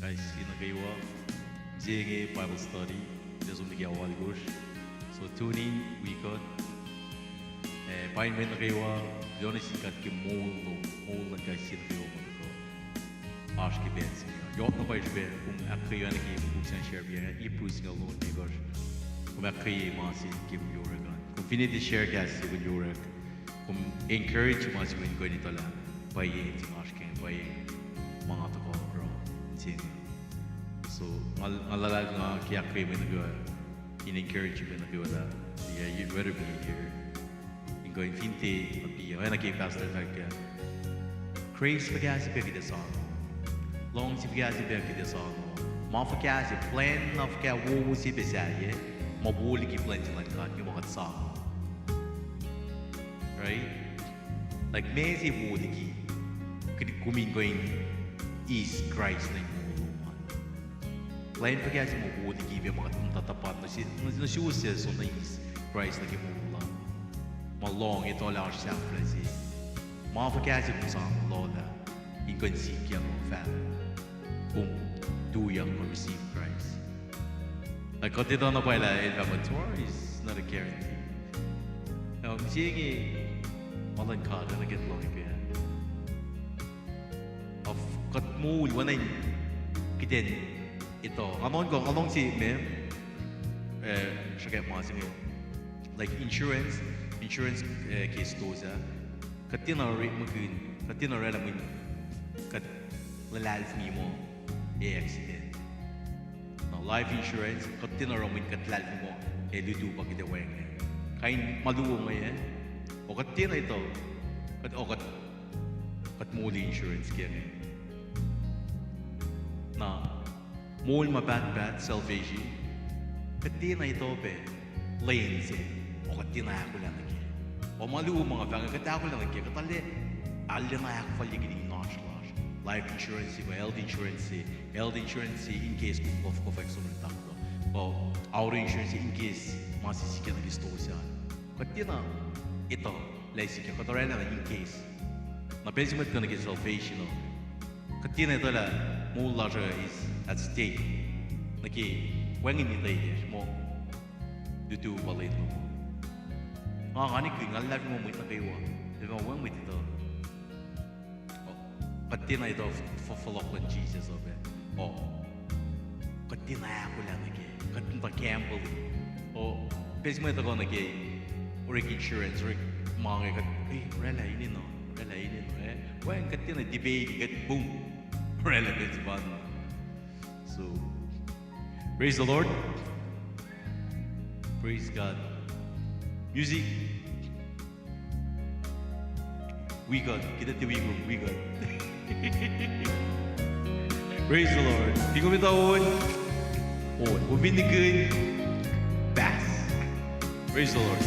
guys kinagaywa JG Bible study desum di awal gosh so tune in we got pain men nagaywa yoni sikat ke mol na guys kinagaywa mo ko acho que bem sim eu não vais ver como a criança que funciona share bem e por isso não lhe gosh como a criança mas que me yora como fini de share gas com yora como encourage mas when go nito la pai ti acho que pai mga to ko bro sim so alalag nga kaya kayo may nagawa in-encourage mo nagawa na yeah you'd better be here in going finte mapiyo ay naging pastor kaya crazy pagkasi pagkita sa ako long si pagkasi pagkita sa ako mga pagkasi plan na pagkaya wuwu si besaya mabuli ki plan silang kan yung mga sa ako right like may si wuli ki kuminggoing is Christ na yung lain pagkaya si mo di give mga tatapat na siya so na is Christ na kimula malong ito lang siya kasi mga pagkaya si mo sa lola inconsikia mo fan kung tuyang mo receive Christ like kung dito na pala inflammatory is not a guarantee now sige malang ka na get long kaya of kat mo wanay kiten ito anong si ma'am siya mga sige like insurance case to sa katina rela mo kat lalalf mo accident no life insurance katina ro mo kat lalf mo ludu pa kita weng kain maluwo ngayon o katina ito kat muli insurance kaya na mol mabat salvation katina ito pe lanes o katina ako lang lagi o malu mga bang kata ako lang lagi katali alya na ako fali gini nosh life insurance health insurance in case of accident takto o auto insurance in case masisikin na gusto siya katina ito laisik yung katara na in case na basic ka na get salvation o katina ito la mula siya is at stake naki wangin ni tayo mo dito balay mo kani ko ngallag mo mo ito kayo di ba wang mo ito katina ito follow con Jesus of it katina ako lang naki katina Campbell pes mo ito ko naki rig insurance rig mga rela ini no wang katina debate get boom relevant one. So, praise the Lord. Praise God. Music. We got. Kita we got. Praise the Lord. Di ko bitaon. Buminigan. Bass. Praise the Lord.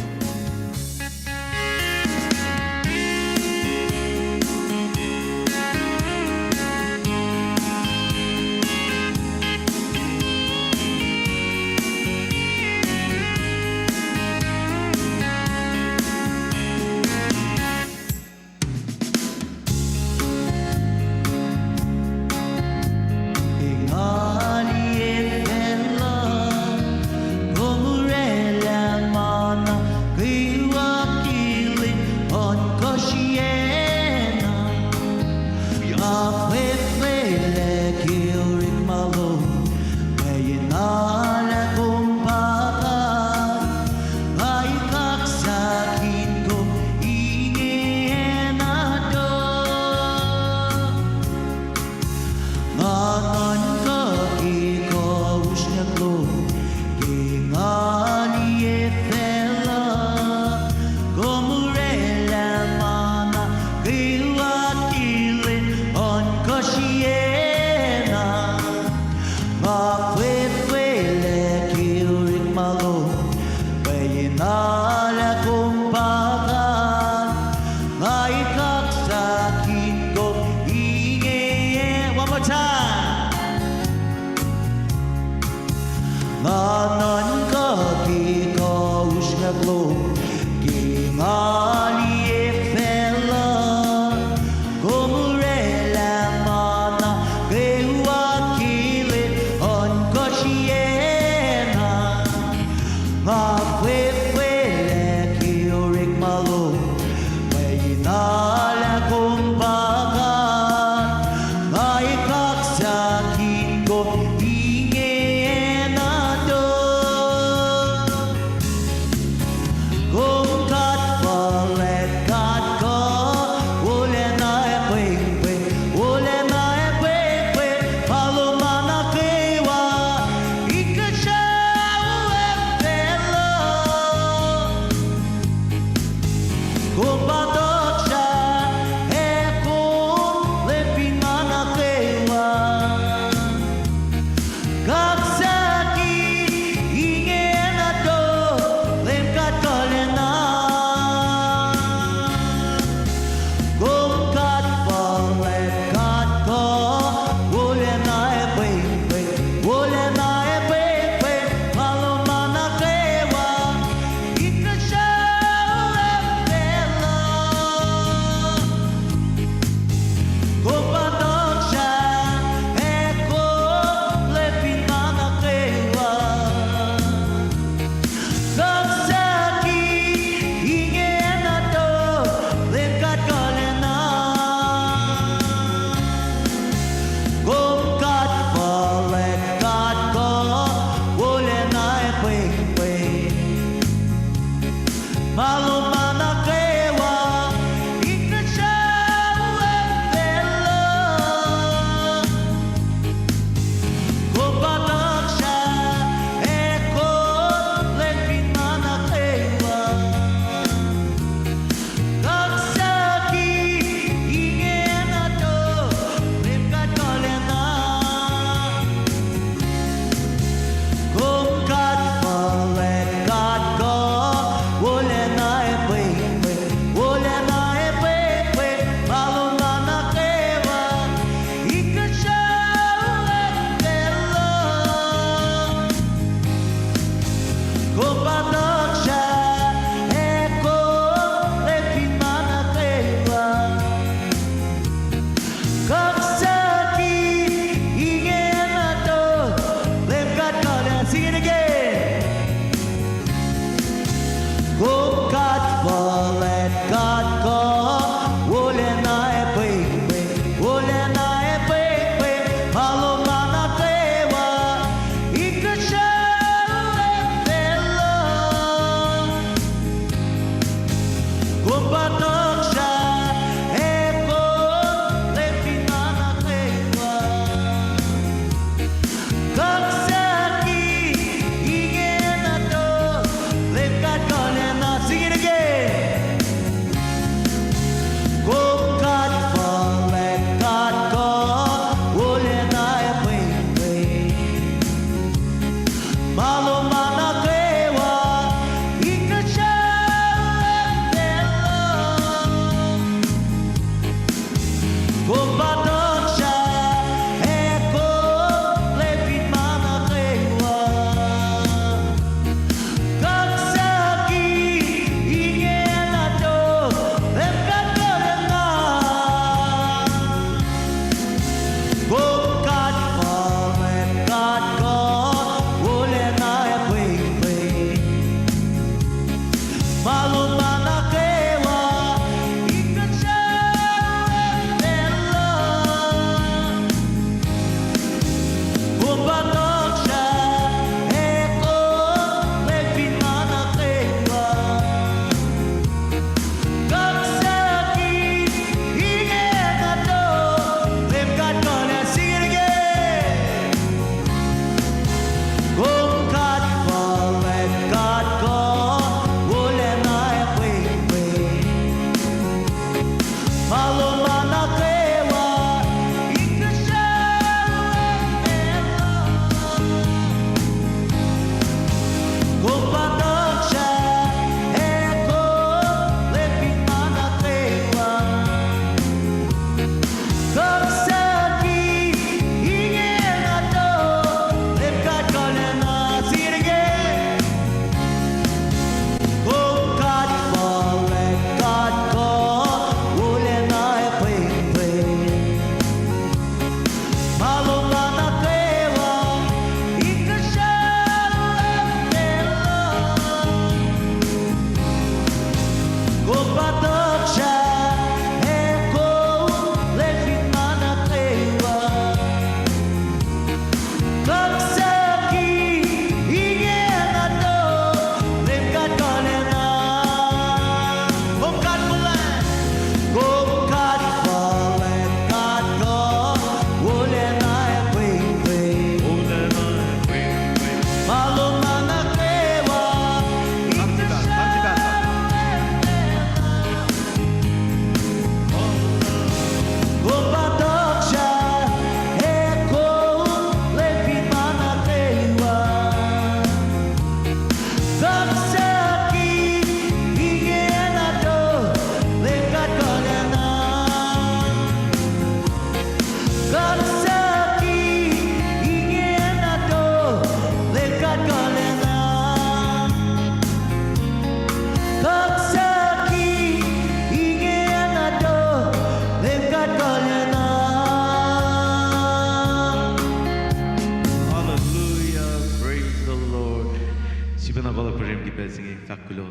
blessing fakulo.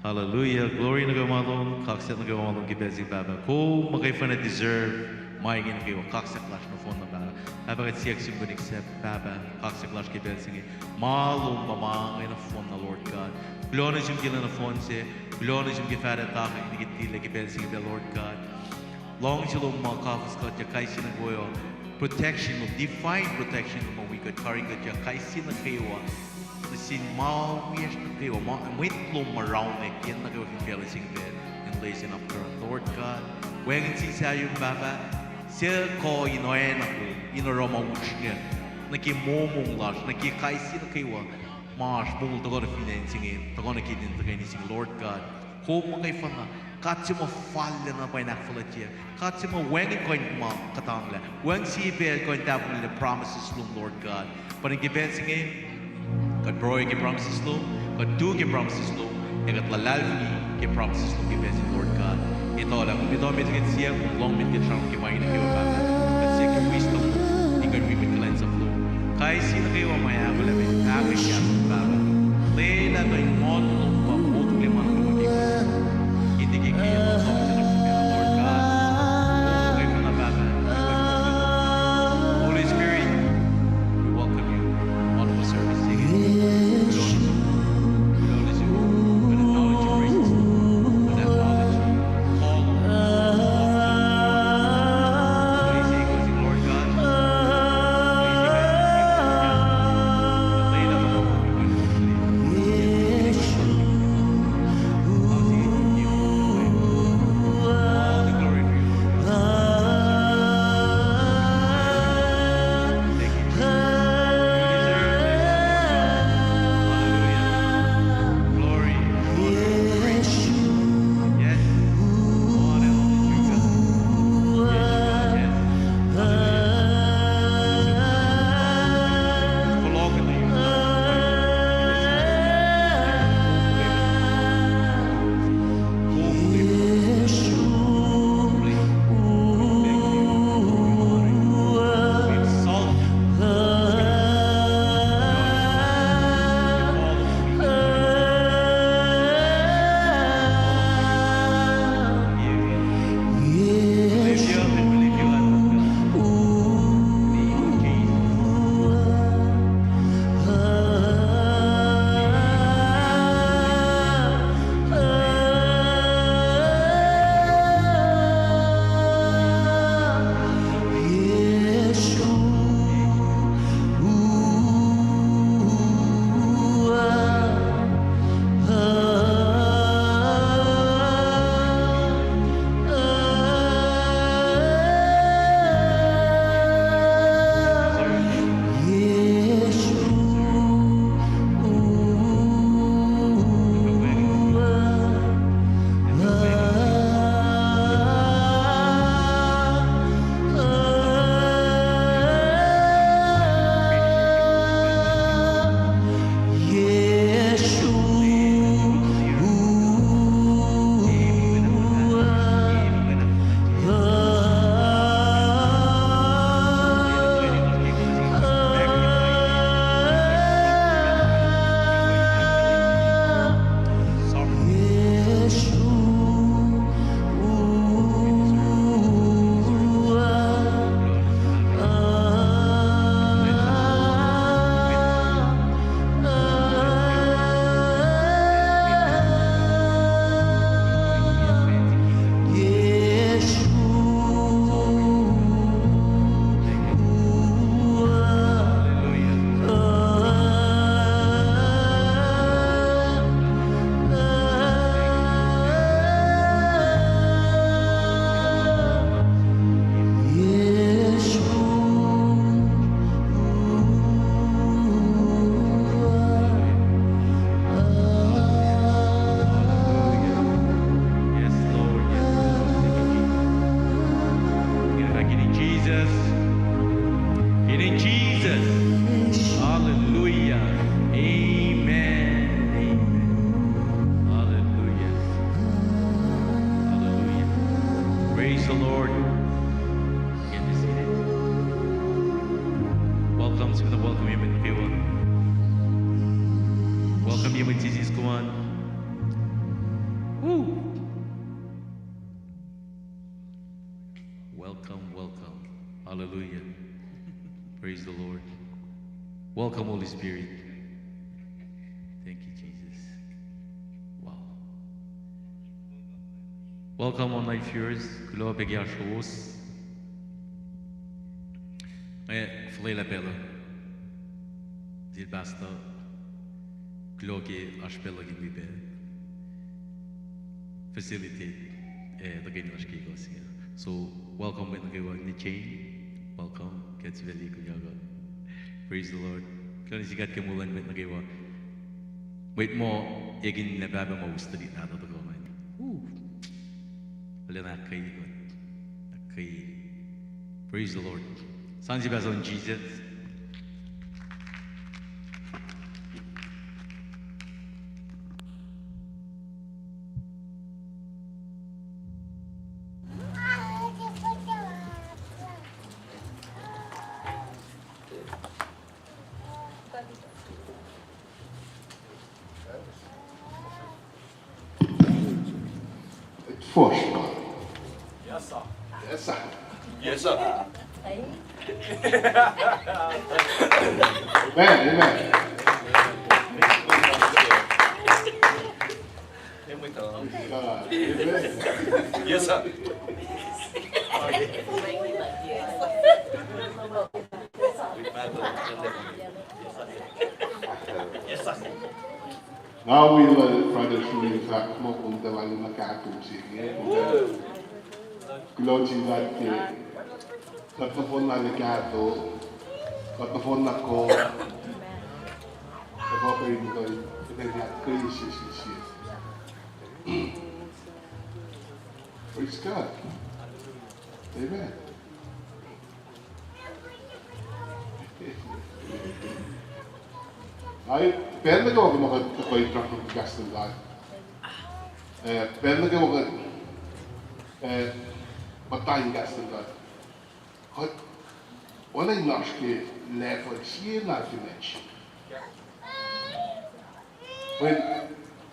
Hallelujah. Glory na gamalon, kakset na gamalon ki blessing baba. Ko makaifa na deserve maingin kayo kakset lash no phone na baba. Habagat siyak simbunik sa baba kakset lash ki blessing. Malum mamangay na phone na Lord God. Glória jum ki na phone se, glória jum ki fara ta ni ki tile ki blessing the Lord God. Long shalom mga kafas ka ya kaisi na goyo. Protection, divine protection mo we could carry ka ya kaisi na kayo. Sin mau wish na kayo, wait long around na yan na kayo blessing there and listen up to Lord God. Wengin si sayo baba, siya ko inoen ako, inoroma ushnya, nakimomong lash, nakikaisi na kayo. Mas bungul to God financing it, to God nakidin to kayo nising Lord God. Kung mga kayo na, katsi mo falle na pa inakfalat siya, katsi mo wengin ko yung mga katangla, weng sibel ko yung tapon nila promises long Lord God. Panigibensing it, God broy ke promises lo, God do ke promises lo, and God lalalvi ke promises lo ke blessing Lord God. Ito lang, ito may tingin siya, long min ke siyang ke main ke baba, God siya ke wisdom, and God we min cleanse of lo. Kaya sino kayo ang maya wala min, amin siya baba. Lela to yung mono pa mo to lima ng lumagay. Hindi ke kaya mo sa Lord God. Oh, kayo na baba. Holy Spirit, we welcome you. All of us service singing. Welcome you with Jesus, come on. Woo! Welcome, welcome. Hallelujah. Praise the Lord. Welcome, Holy Spirit. Thank you, Jesus. Wow. Welcome, online viewers. Gloire à chose. Frère la belle. Dit basta. Gloire à spela in we bed. Facilitate the game of Shkigo. So, welcome with the chain. Welcome. Gets very good. Praise the Lord. Kung sikat kemulan with nagawa. Wait mo, egin na baba mo gusto din nato to kumain. Wala na kay. Praise the Lord. Saan si Bason Jesus? First God. Yes, sir. Yes, sir. Yes, sir. Amen, amen. Yes, sir. Yes, sir. Now we let Brother Shuri talk more on the line of cartoon scene. Glory that katapon na legato, katapon na ko, katapon na ko, katapon crisis. Praise God. Amen. Ay, pwede ko ako makakakoy-track ng gas ng lahat. Pwede ko matayin gas ng lahat. At wala yung naske level siya na connection.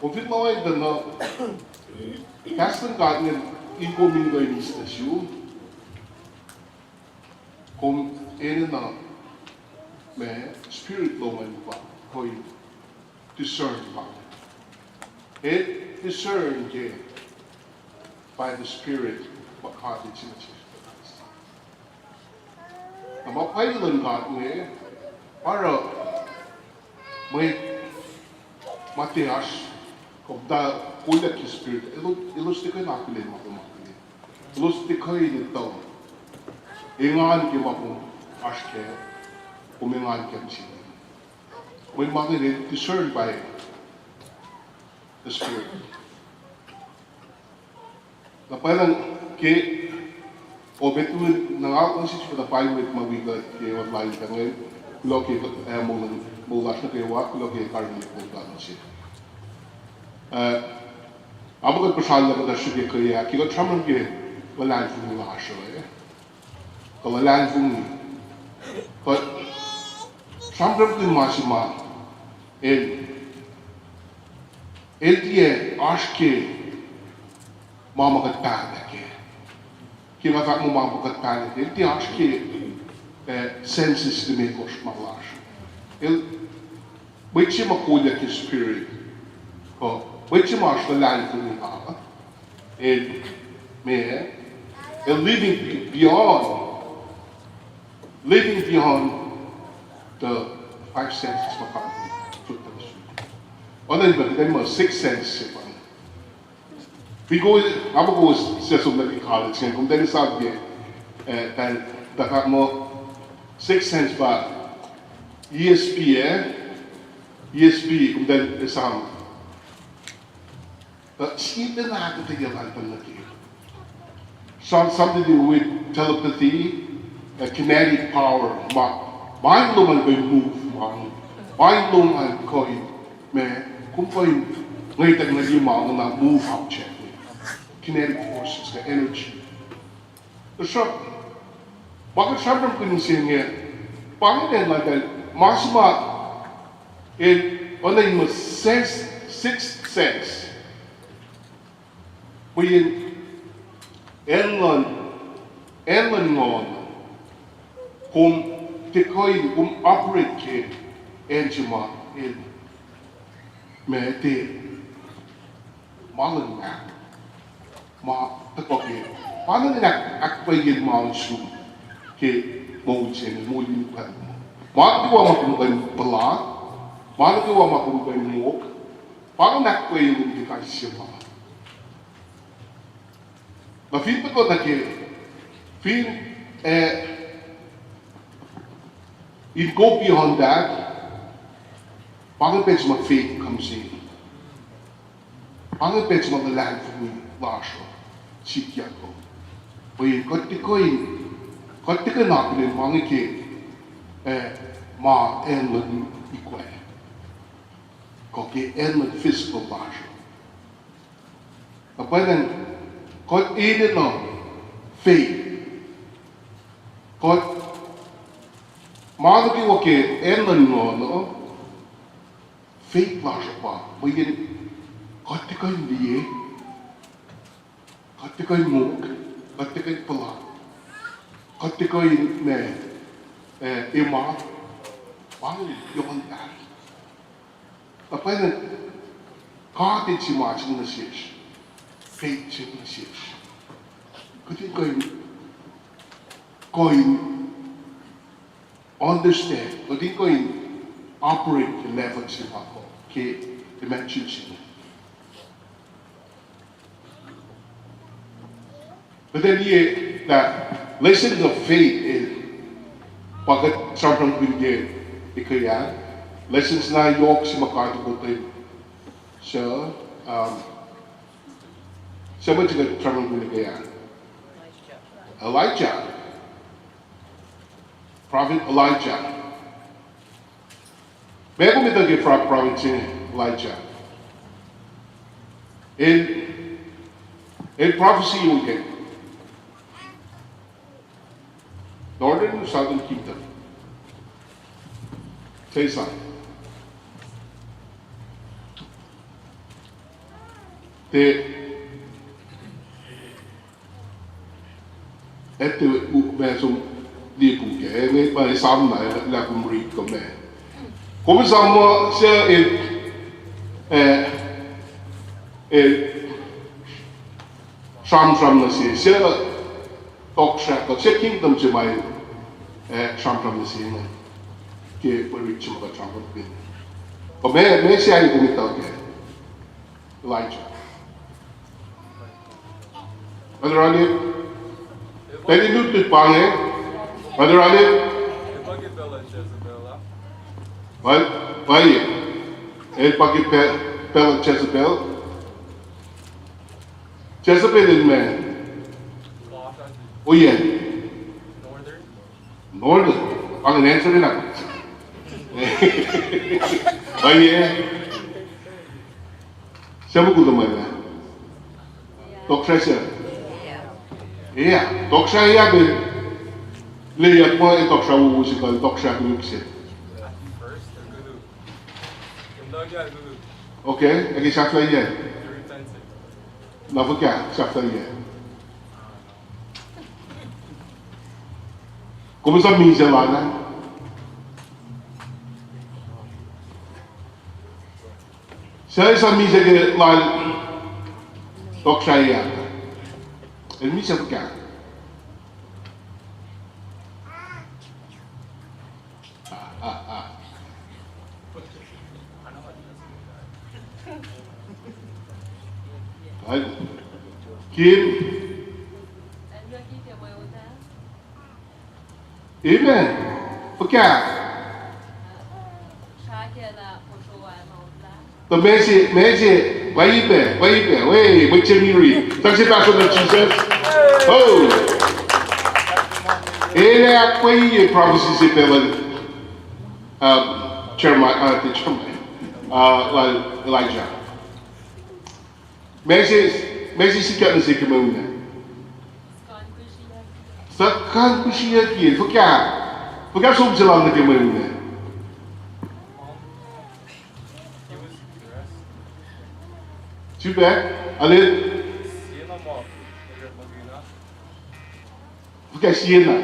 Kung fit mo ay dano, gas ng lahat ng incoming ko yung istasyon, kung na may spirit lo man pa, koi discern about it. It discerned by the Spirit what God is in Jesus. Ang mapailan God niya para may matias kung da kulit yung Spirit. Ilusti ko yung nakilin mo kung makilin. Ilusti ko yung ito. Ingaan ki mo aske umingaan ki siya. May mga discerned by the Spirit. Na parang ke o betul nangal ang sisi pada paling with mawigat ke wat lain kangen kulo ke mulas na ke wa kulo ke karni ko ta siya. Abagat pasal na kada siya ke ya ki ko traman ke walan fung la siya eh. Ko walan fung ko samram ke masima el dia acho que mama gatana que vai fazer uma mama gatana ele dia acho que senses de me cosmalas ele vai te uma coisa que spirit oh vai te mais da lá com ele ele living beyond the five senses of God. Other than them are six senses. We go, I'm going to go to some college and come there is out there that have more six senses but ESP come there is some. But she didn't have to take a lot of something to do with telepathy, kinetic power. Mind lo man move, mind lo man koi me. Kung pa yung ngayon na yung na move out check, kinetic forces, the energy. So, bakit sabi ko yung siya nga, bakit like that, masima, on a sixth sense. We Ellen on whom the coin operate ke enjima in me te malan ma ta ko ke malan ak pa yin ma su ke mo chen mo yin pa ma ti wa ma kum kan pala ma ti wa ma kum kan mo pa nak ko yin di ka shima ma fin pa ko ta ke fin it go beyond that. Bangladesh my faith comes in. Bangladesh my land for me, Lasho, Chikyako. We got the coin, got the knock in Mangake, Ma Enlund Equa. Cocky Enlund physical Lasho. But then, got aided on faith. Got Mother okay, Ellen no, faith flash apart. We get got to go in the year, got to go in mook, got to go in pala, got to go in Emma, one young that. But when God did so much in the church, faith in the church, could you go in understand, but they go in operate the levels in our dimensions. But then here, that lessons of faith is pagkat sobrang binigay ikaya lessons na yok si makatukotin sa sa ba tiga sobrang binigay Elijah. Prophet Elijah. Bago may tagay prophet si Elijah. In prophecy you get Northern and Southern Kingdom. Say something. Ito mesum di buke, may paisam na lakum read ko me. Kung sama siya Sham na siya talk siya kingdom siya may Sham na siya na kaya reach siya mga Sham bin. O may siya yung kumitaw kaya Elijah. Brother Ali, pwede nyo pangit. Brother Ali? Vai? Ele pode pela Jezebel. Jezebel is man. Oh yeah. Northern. Ang answer na. Vai Siapa kuda mana? Dokter saya. Iya, dokter saya be. Lihat apa yang dokter musikal dokter musikal. Okay, lagi siapa lagi? Nak buka siapa lagi? Kumusta minsan mana? Saya minsan ke lain dok saya. Ini siapa buka? Kim. Amen. Pekat. The message, baik, weh, macam ni. Terima kasih kepada Jesus. Oh. Ele apa ini prophecy sebelah Elijah. Message sikap nasi kemana? Sekarang kusia lagi, pekat sum jalan lagi mana? Too bad. Alin? Okay, Siena.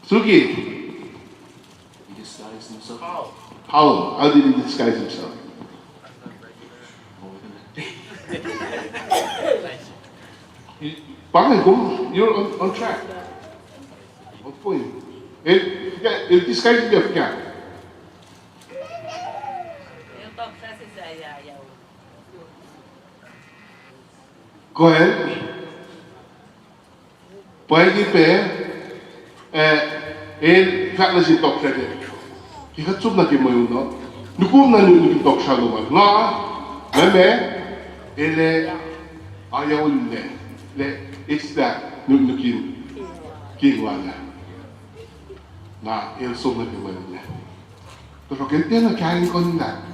Suki. He disguised himself. How did he disguise himself? Bakit kung you're on track. On point. Il disguise niya kaya. Go ahead. Pwede pa fakta si talk siya din. Kaya tsub na kayo mo yun, no? Nukum na nyo talk siya luman. Nga, meme, ayaw it's that nukin wala. Na, sub na kayo mo yun. Pero kaya na kain ko na,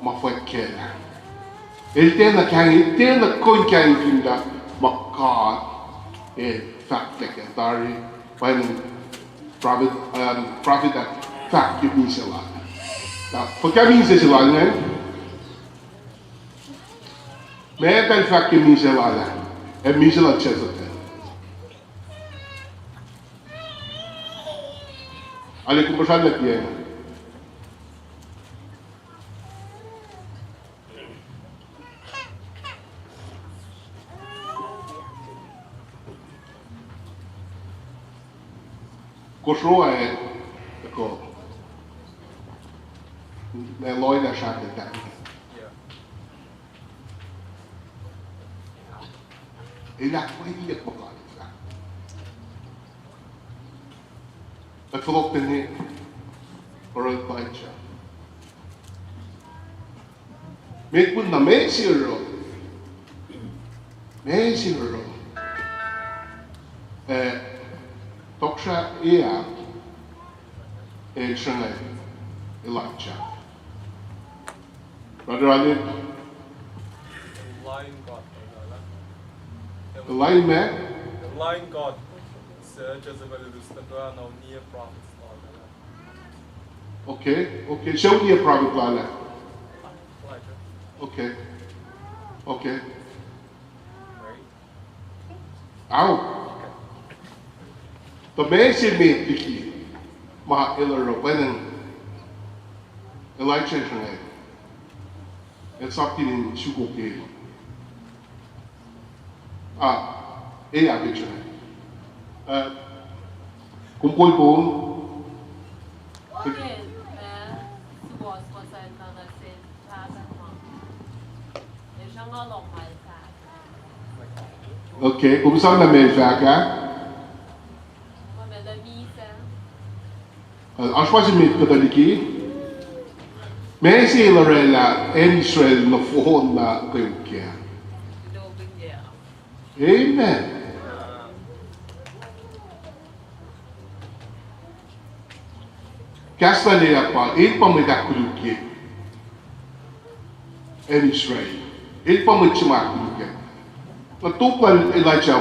mafuet kaya. El tema con que hay vinda makad fact like dari when prophet that fact give me sila. Now, pagka means sila nga, may fact give me sila na, me sila chesate. Ali kung pasan na tiyan. Kosrae Kona. När Lloyd shot it down. Ilak vad är det på gång? Att få upp den ner för att bajsa. Men kunna med sig då. Toksha Shana Elijah. Brother Ali, the line man? The line God. Sir Jezebel Lustagra, now near prophets. Okay. Show me a prophet Lala. Okay. Right? Ow. The message made Piki, Ma Ilaro, when Elijah Shana. It's up in Shugoke. Picture. Kumpul pun. Okay, kung saan na may ka? Acho que me católico. Messi Lorella Israel no phone na kayo kaya. Amen. Kasta niya pa, pamidakuluki. Israel. Pamidakuluki. Natupan Elijah,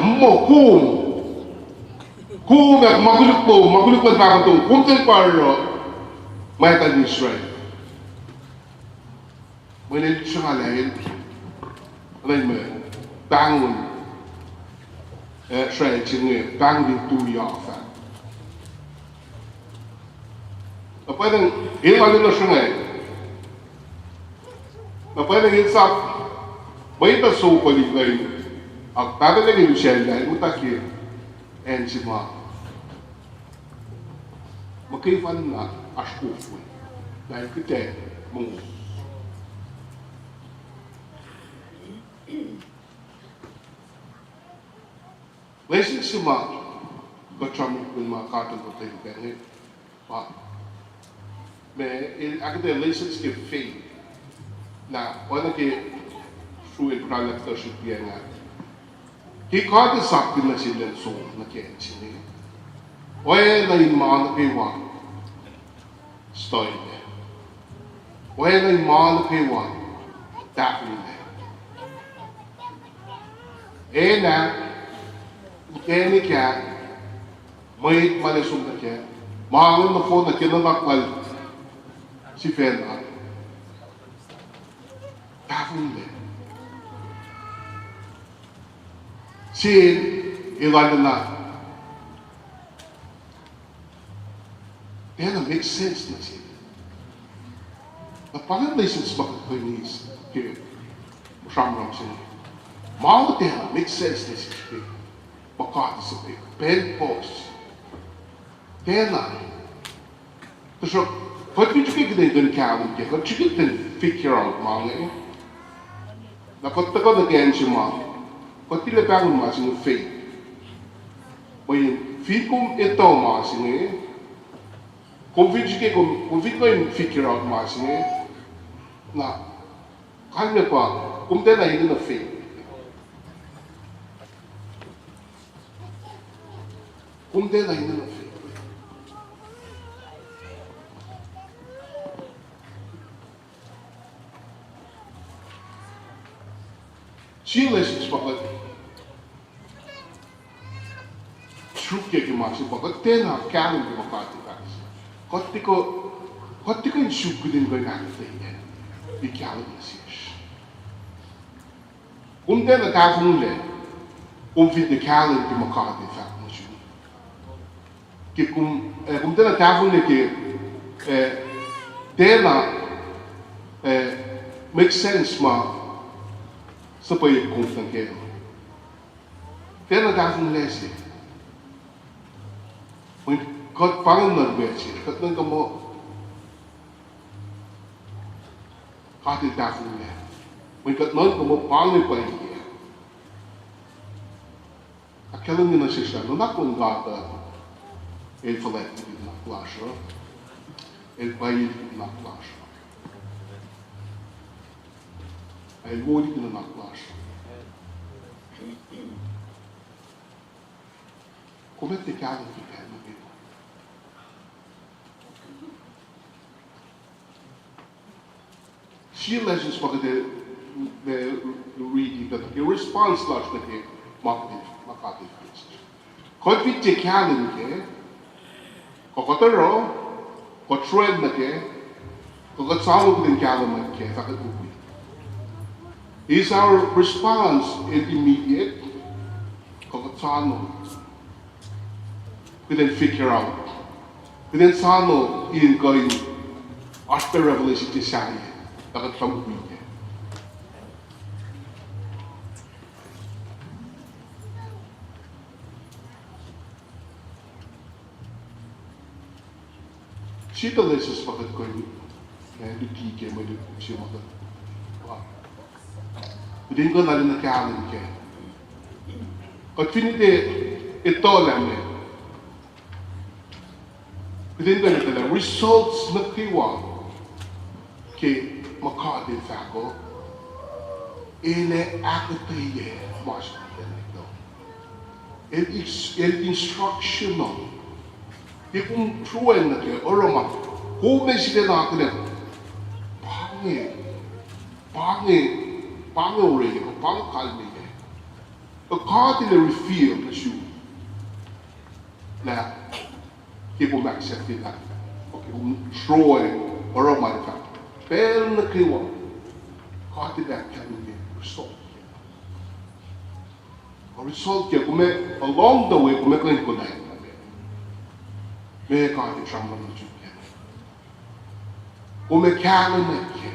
kum at maguluk pa itong kumtel paro, mayatan Israel. May siya nga lahil, bangun, Israel siya bangun tuyafa. Pwedeng, ilan na siya nga pwedeng insap, may taso paligay, ang tatalagay Michelle dahil utakir, and si Ma. Magkaipan na askufo, dahil kita mo. Listen si Ma, bachamit kung mga katong ko tayo ganit. Mais ak de lessons que fait na ona que sue pralak to shi piena ki ka de sakti na silen so na ke chini oe na iman ke wa stoi de oe na iman ke wa ta ni de na ke ni ka mai male sum na ke ma na fo na ke na makwal si fena tafun le si ilana then it makes sense na si the populations makakainis ke Shamram sin mau then makes sense na si makati sa pen post then so what we took the gun cabin ke what you can figure out mang na kotta ko again si mang kotti le bangun ma sin fe oyin fi kum ito ma sin convince que convince que figure out ma sin na kan le pa kum de na yin na fe kum de na yin na fe Chile is bakit truke ke masi bakit tena kanin ke makati kas. Kotti ko in shukudin ko nakita yan. Di kanin siya. Tena kafun le, fit de kanin ke makati fak mo siya. Tena kafun le ke tena make sense ma. Supaya confirm que tena dafun lesi when got pangan na bechi kat nang kamo hati dafun le when kat nang kamo pangan pa iya akalang na siya no nakon gata el falet na plasho el país na plasho ai gori que na classe. Como é que cada um fica na vida? Se elegem para ter reading que response lá está que makati fez. Quando vi te cada um que kokotero kotrend na que kokotsawo din cada um que tá com is our response immediate? We then figure out. We then sano in going after revelation to say that some week. She the list is what going and the key game with the she mother. Din ko na rin nagkaalam ke. At finite ito lang eh. Din ko na results na kiwa ke makadin fako ele akataye mas ito. El instructional. Di kung truan na ke oroma kung may sila na ako na pangit Pangorege, pangkalmige. According to reveal the shoe. Now, people might accept it. Okay, destroy or a matter of fact. Pero na kiwa, according to that can be result. A result kaya kume along the way kume ko ko na. May ka di siyang mga juke. Kume kaya na kaya.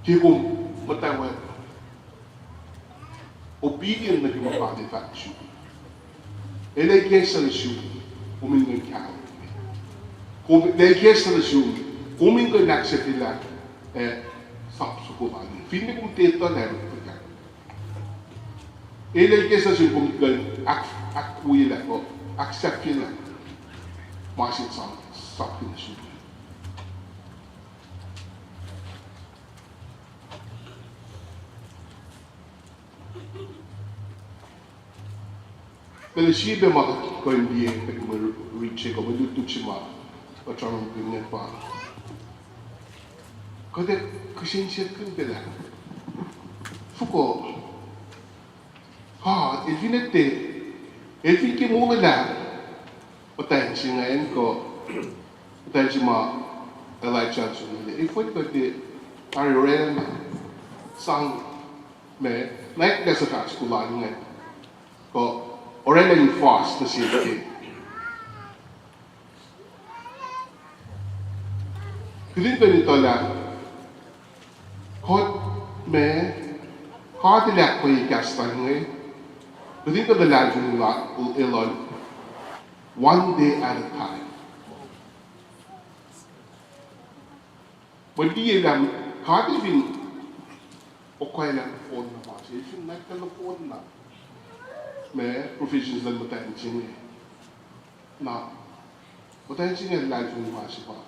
Kaya matawa obedient na kimapati faction. Ele kesa na siya kumingan kaya. Ele kesa na siya kumingan naksatila sapsukuhan. Fini kong teta na rin ito. Ele kesa siya kumingan akwila o acceptila. Masit sapin na siya. Pero siya ba makakoindiye pag ma-reach ko, malutog siya ma-charong ganyan pa. Kada kasensya ka pala. Fuko, il finché mula patay siya ngayon ko, patay siya Ela Johnson e foi que Ariel sang me naik desa kat sekolah ni ko orang yang fast mesti ke kini kini tola kot me kot ilak koi kastan ni kini kini tola jumlah elon one day at a time. When dia dalam kot ini okay lang phone na kasi yung naik telephone na may provisions lang matayin na matayin live yung kasi pa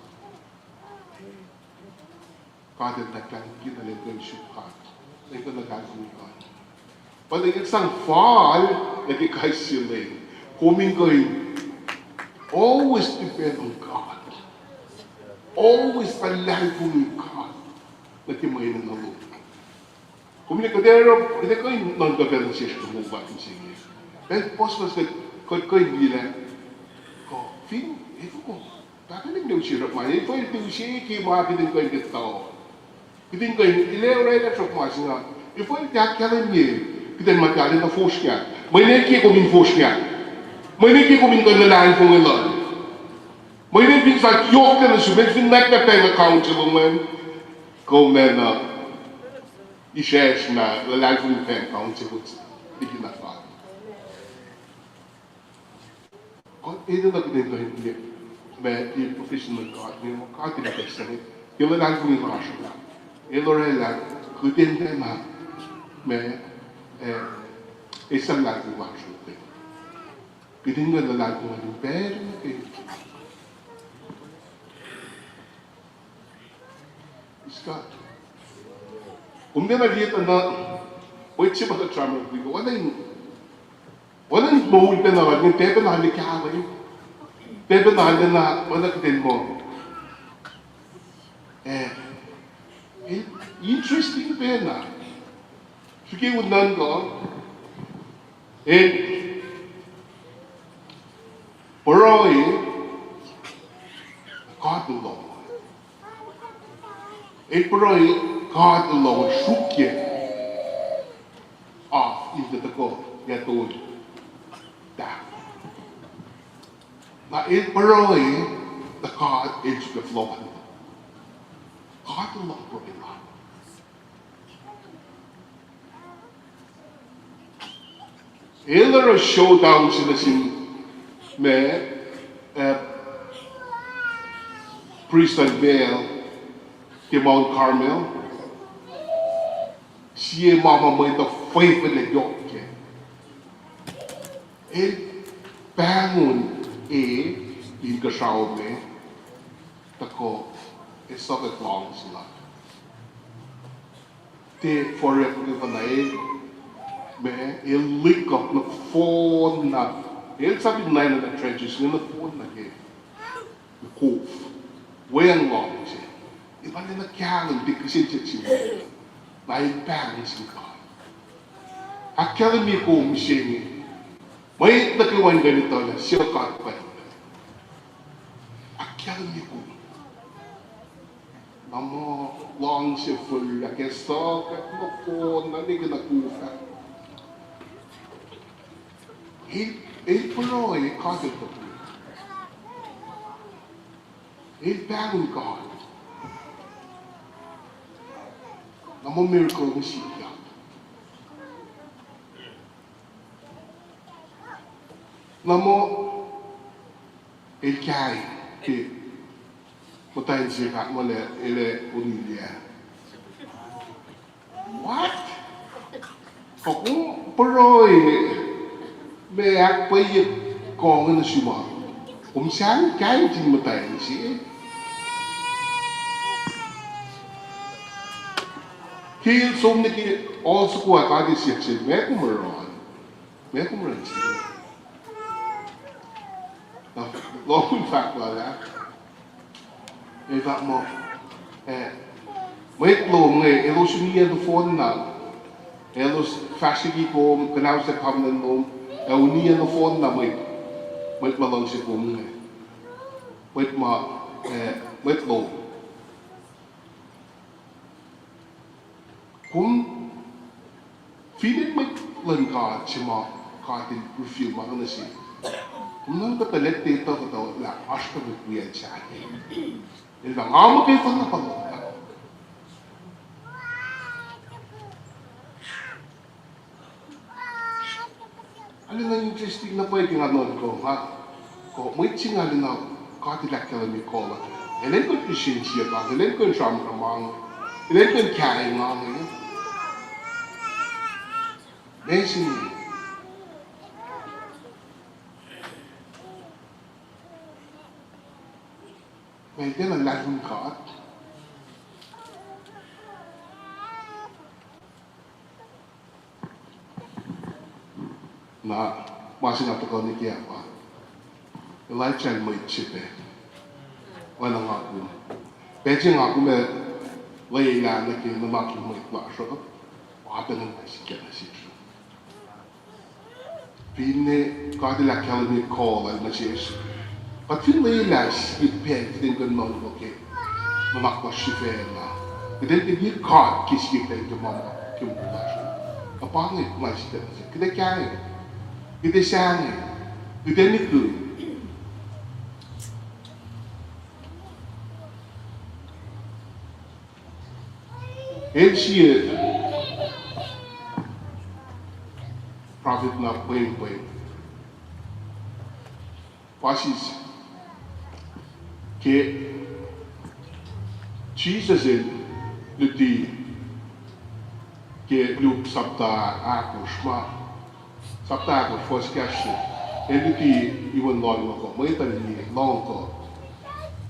kada nagkan kita lang yung shoot card lang ko nagkakong card but yung isang fall lagi kayo sila kuming ko always depend on God always alive yung God na timay na nalulog Comunicadero, ito ko yung non-government system ng batin sige. Pero post-post ko yung bilang ko, film, ito ko, tatanig na yung sirap man. Ito yung siya, kaya makakita ko yung tao. Kitin ko yung ilay-oray na trok mas nga. Ito yung kakyalan niya, kita magkalin na force niya. May naki ko min force niya. May naki ko min kanalahan kong ilan. May naki sa yok ka na subit, finak na tayo account sa mga kung na i-share na lalaki yung pen account sa kutsa. Hindi na pa. Kung ito na ganito hindi, may professional card, may mga card na kasi yung lalaki yung rasyo na. Ito rin lang, kutin tayo na may isang lalaki yung rasyo na. Kutin nga lalaki yung pero na kayo. Scott. Kung di nakita na, wait siya mag-trauma ko, walang mahul ka naman, yung tebe na halikaway. Tebe na halin na, wala ka din mo. Interesting pa yan na. Sige, unan ko. Pero God alone. Pero God alone shook you off into the God get old down. Now it probably the God is the flow. God alone probably not. Either a showdown sila may priest and Baal to Mount Carmel. Siya mama mo ito faithful na yoke. Bangun yung kasaw me, tako, sakit lang sila. Forever ko na ilikot na phone na, sabi na na trenches, na phone na kuf, wayang lang siya. Iba na nagkalang, di kasi siya. May balance ni God. Akala mi ko siya may nakawan ganito na siya God pa rin. Akala mi ko namo long siya full akesa na po naniga na kufa. Pero God ito po. Balance God. Namo miracle mo siya. Namo kay matayin siya mo na unilia. What? Kung pero may akpay kong na siya. Kung saan kaya din matayin siya. Kaya so niki also kuat tadi siya siya may kumaron siya. Long fact wala. Eva mo wait long elos niya do phone na elos fasigi ko kanaw sa covenant no niya do phone na wait malong siya ko wait long ผมfeeling mit lengkap cuma kati review mana sih. Kemudian kita lihat data kita lah asyik berkuya cahaya. Jadi ngam ke fana fana. Alin na interesting na pwede nga nun ko ha. Ko may tingali na kati lakala mi kola. Elen ko efficiency ka, elen ko sham ramang, elen ko kaya nga ngayon. Basically, may din ang lahat ka. Na masih nga pagkaw ni kaya pa. Ilay chan may chip eh. Wala nga ako. Pwede nga ako may layla na kayo na makin may klasyo. Wata nga na siya na siya. Pine kada la kala ni kola na siya. Pat fin layla siya pwede din ka naman ko kaya mamakwa siya na. Idan ka di card kisiya kayo tumama kaya mo klasyo. Kapangit nga siya na siya. Kita kaya kita sange, kita niku. Elsie, prophet na poem. Pasis, que Jesus luti que Luke sabta aku shma. Sabta ko first question. Ele que iwan long ko, may tali long ko.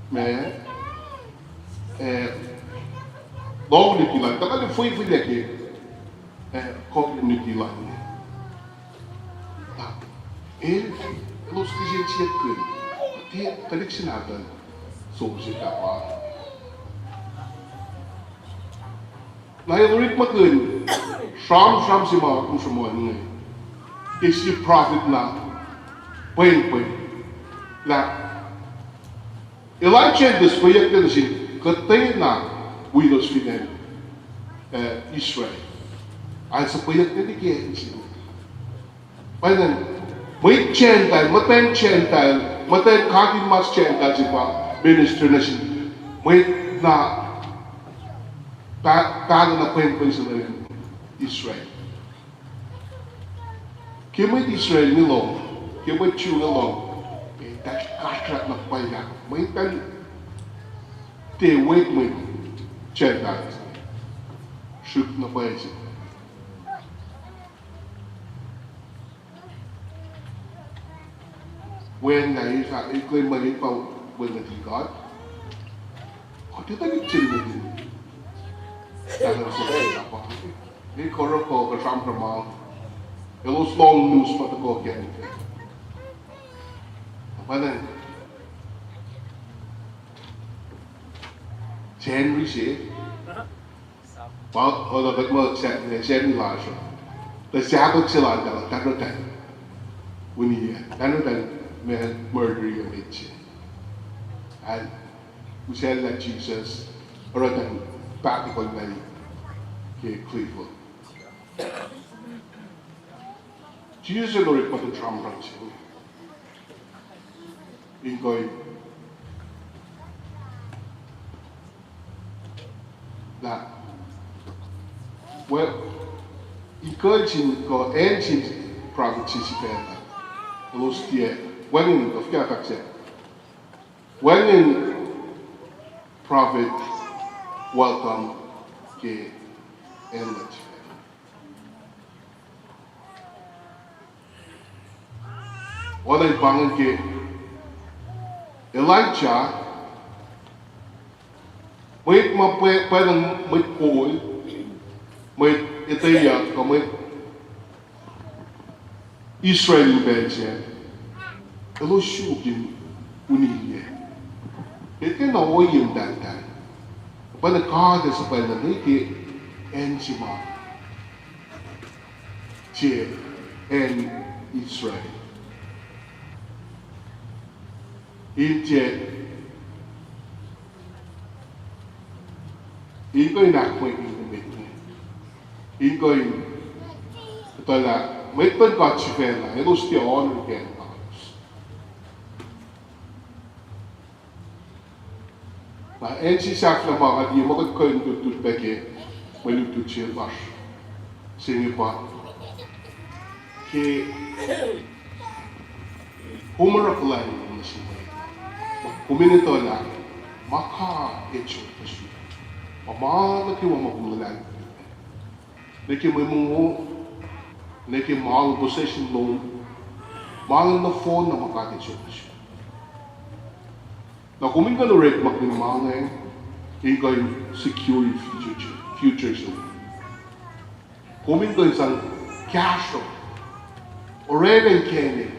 Me long ni kilan, taka le foi leke. Kop ni kilan. Ele los que gente ia kun. Te talik sinada so se kapa. Na ele rit makun. Sham si ma kum shmo ni. Is the prophet now? When? Now, Elijah this project is in Katayna, we los finan Israel. I sa project na diyan. When may Gentile, matay kagin mas Gentile siya minister na siya. May na tago na kwento sa Israel. Kaya Israel nilong, kaya Jew nilong, dahil katrat na paya, may tali, wait mo, Gentiles, shoot na paya siya. When na isa, iko'y maliit pa, when na God, o di tayo chill na din. Dahil sa kaya pa, hindi ko rin ko kasama Elos long news pa ko again. Apa na? Henry siya. Well, the bit more Henry Lash. The Sabbath sila dala tanutan. Wini tanutan may murder yung itch. And we said that Jesus or then back on my Cleveland. Jesus is going to put the drum right in going. Now, well, encouraging go ancient prophets is better. Those here, when in of Kafak when in prophet welcome ke endless. What I found ke Elijah, may parang may Paul, may Itaya, may Israel benche. Elo shugin uniye. Ito na oyim dandan. But the God is by the naked enchima. Che and Israel. Inje iko'y nakway in the midnight. Ingoin tola mai ton ka chivela elos ti honor again. Na ensi sakla ma adi mo ko tut beke melu tut chil bash. Singi pa ke humor ko lai mo si kumini tola maka echo tasu. Mama ki wa mabulan. Neke mo mo neke mal possession loan mal na phone na makati echo tasu. Na kung ka rate magmamangay, ikaw secure future so. Kung ka isang cash o rin kene,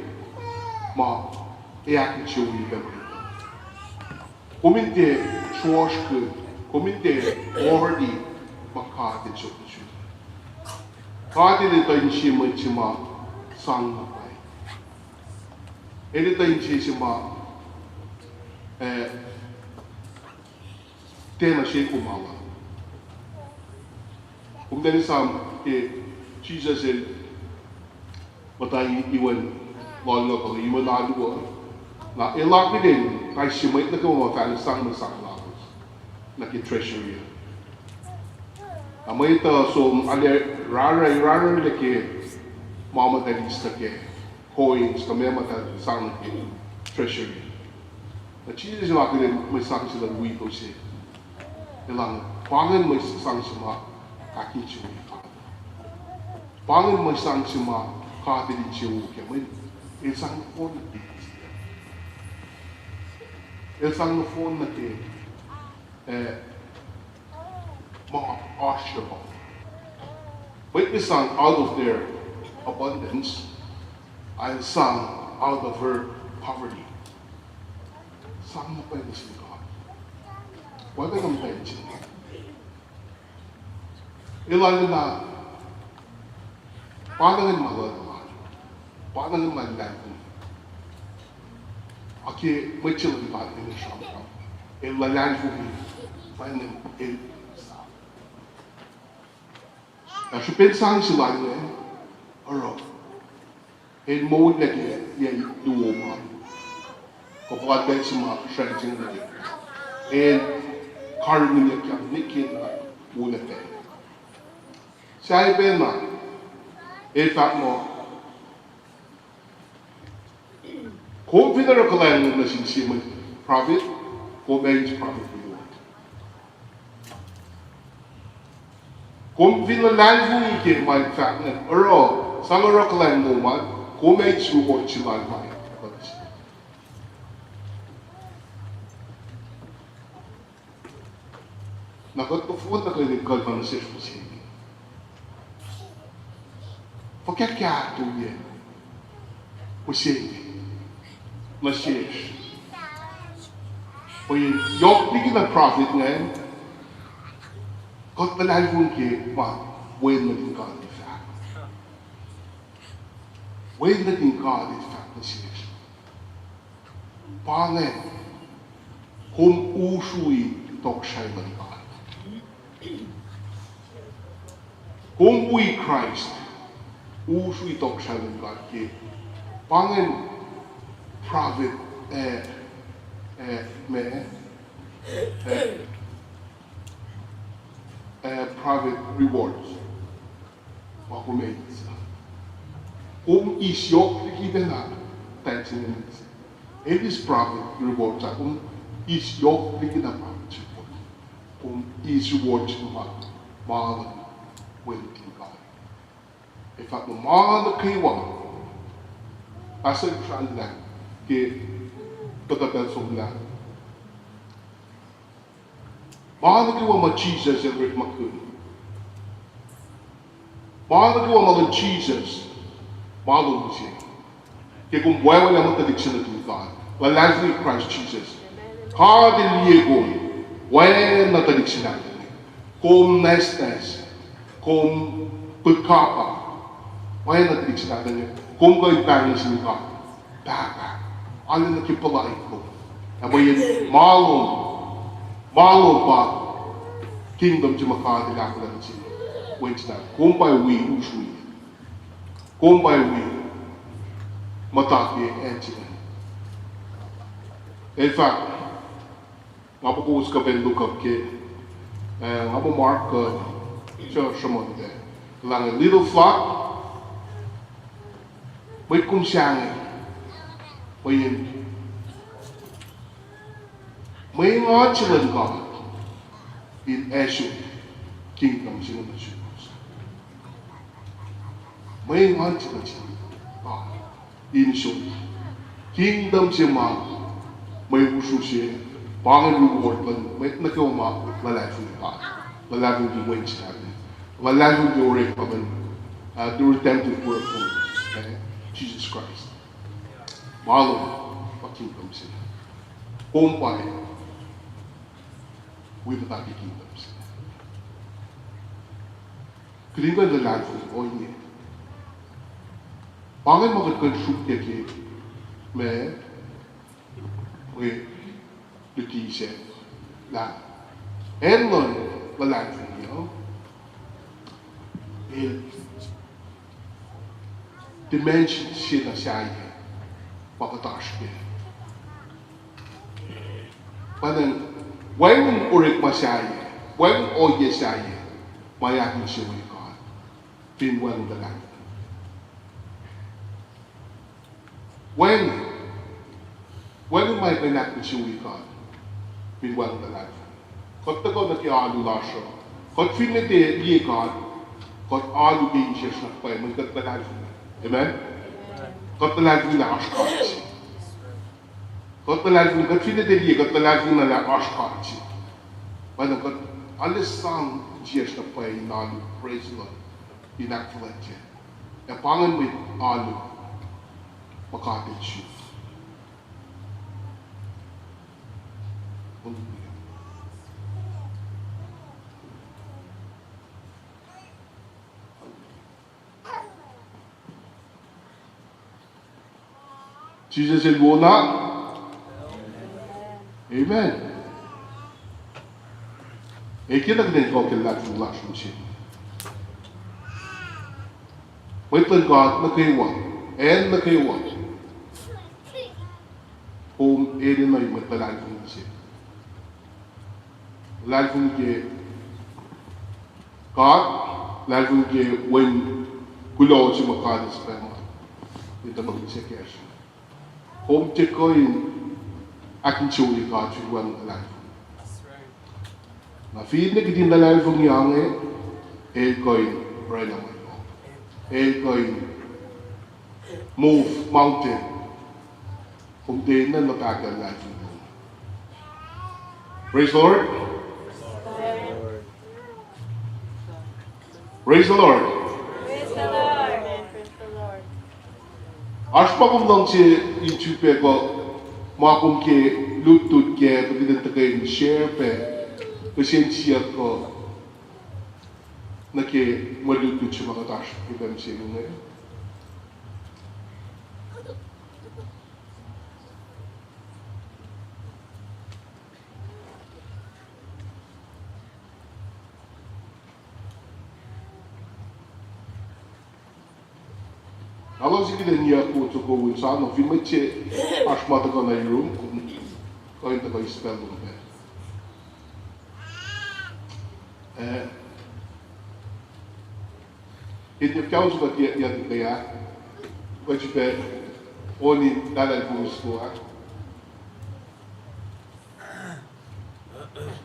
ma iyak siya yung gagawin. Kung ka church ka, kung ka already makati siya. Kati nito yung siya may sima sang na pay. Ito yung siya sima tema siya kumala. Kung dahil sa Jesus matay iwan lalo ko iwan na luwa na ilaki din kay simait na kumafan sang lagos na ki treasury. Amay ito so raray na ki mamadalista ke coins kami matay sang ki treasury. Na Jesus yung akin may sang sila wiko siya. Ilang pangan may sang sila kakin siya wiko. Pangan may sang sila katin siya wiko. May isang phone na dito. Isang phone na ke mga asya ko. May isang out of their abundance ay isang out of her poverty. Saan mo pwede si God? Wala kang pwede siya. Ilan na, paano nga malalaman? Paano nga malalaman? Aki, may chila ni God in the shop. Ilalan ko ni, paano nga stop. Na siya pensang sila niya, aro, mo na kaya duwo mo. Kapag dahil sa mga shredding na yun. And karang niya kaya nikin na muna tayo. Siya ay pena. In fact mo, kung pinarakalan na sinisiman profit, kung may profit reward. Kung pinalan mo ikin, in fact na, aro, sa marakalan mo man, kung may reward sila naman. Nakatufod na kayo ng conversation mo siya. Pagkakyato yan. O siya. Na siya. O yung bigyan ng profit ngayon. Kung talagang kong kaya, when na din God in fact. When na din God in fact na siya. Pangin. Kung usuy tok siya ng God. Kung we Christ, uso ito siya ng God ki pangan private private rewards makumates. Kung isyok kita na tension it is private rewards kung isyok kita na private reward kung is rewards mahal with God. In fact, the man the kiwa, asa yung lang, ke pagkabel som lang. Man the kiwa ma Jesus and Rick Makun. Man the kiwa ma Jesus, malo mo siya. Kaya kung buhay wala mo tadiksyon na God, wala ni Christ Jesus. Kada liye wala na tadiksyon natin. Kung nestes, kung pagkapa, wala na tadiksyon natin. Kung kayo tangin siya God, baka, ano na kipalain ko. Nabayin, malo pa, kingdom siya makadilak lang siya. wenchna kompai wi usui kompai wi mataki entine in fact nga po ko ska ben look up ke nga po mark cho shamo de lang a little flock mới cung sang mấy ngó children God in Azure kingdom sino na siya mấy ngó children God in Azure kingdom siya ma may usu siya bangin reward ban may nakaw ma lalafin God lalafin di win siya lalafin di ore pa ban the redemptive work of Jesus Christ malo pa kingdom siya kumpay with the kingdoms. Kringan the land for all year. Pangan magat kan shoot ke me we the t-shirt la and learn the land for you. Il dimension shit na siya papatash ke. Panan when urik masyaye, when oye syaye, mayakin siya with God, pinwan the land. When may pinakin siya with God, pinwan the land. Kot tako na kialu lasyo, kot finite liye God, kot alu being siya sa pay, magkat the land. Amen? Kot the land na askot. God belangrijk, God vindt het hier, God belangrijk naar de afspraakje. Maar dan God alles samen Jesus te pay na praise the Lord. Inactivate. En pangen met alu, makapit siya. Jesus said, "Will not." Amen. Ik ken dat niet ook in laat van laat van zien. Weet je God, na kayo wat, en na kayo wat. Om eden na yung matalaan van zien. Laat van je God, laat van je when kulo si makadis pa mo. Ito mag-isip kersa. Om check ko in akin chuli God should one alive. Na feed na kitin na life ng yang koin right na may koin move mountain kung din na natagal life ng praise the Lord. Praise the Lord. Praise the Lord. Praise the Lord. Aspa kung lang si YouTube ko makum ke lutut ke begitu tekan share pe pasensya ko na ke malutut sa mga tash ibang sino ngayon. Kalau sih kita niat untuk go insana, film macam asma tu kan ada room, kau itu kau spell dulu be. Itu kau suka dia tu ya, kau cuba oni dalam kursus kau.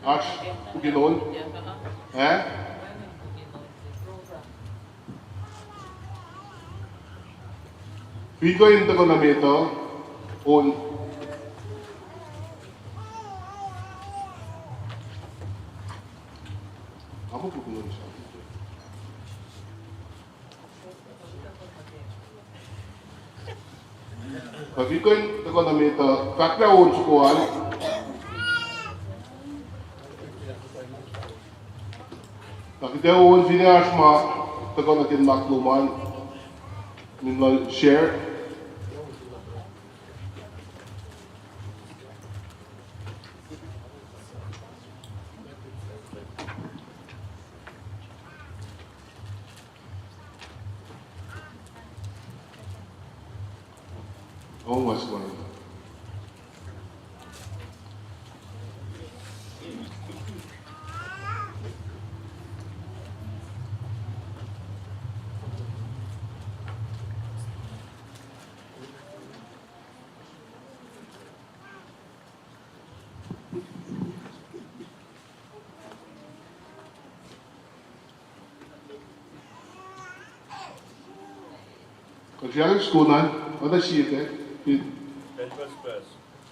Ash, bukinon, Bigo yung tako na ito, on. Ako po kung siya. Bigo yung tako na ito, kakla on sukuan. Nakita on finish ma, tako na kinmakluman. Minal share. Always one of them. Kosrae Kona, wat is hier, hè?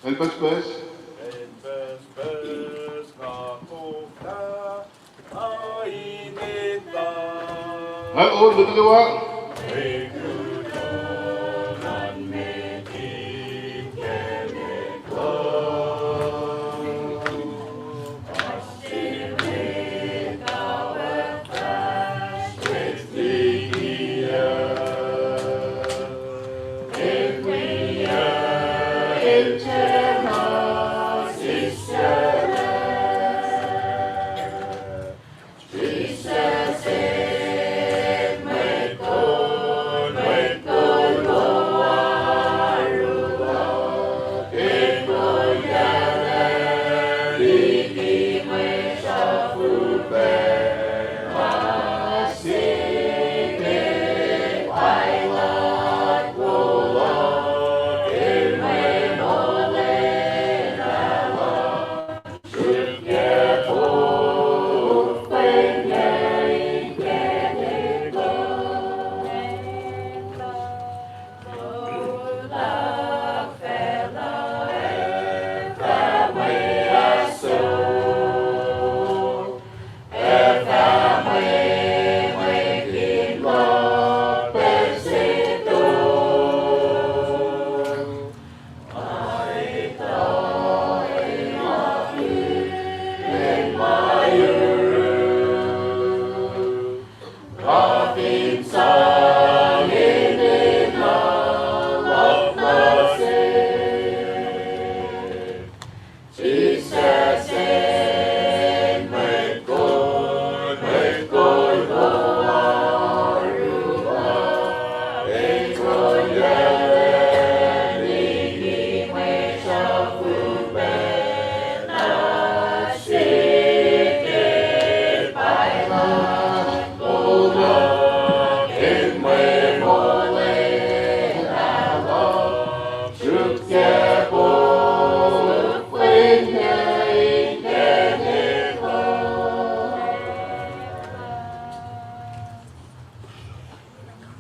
Help us first. Oh, betul Wak.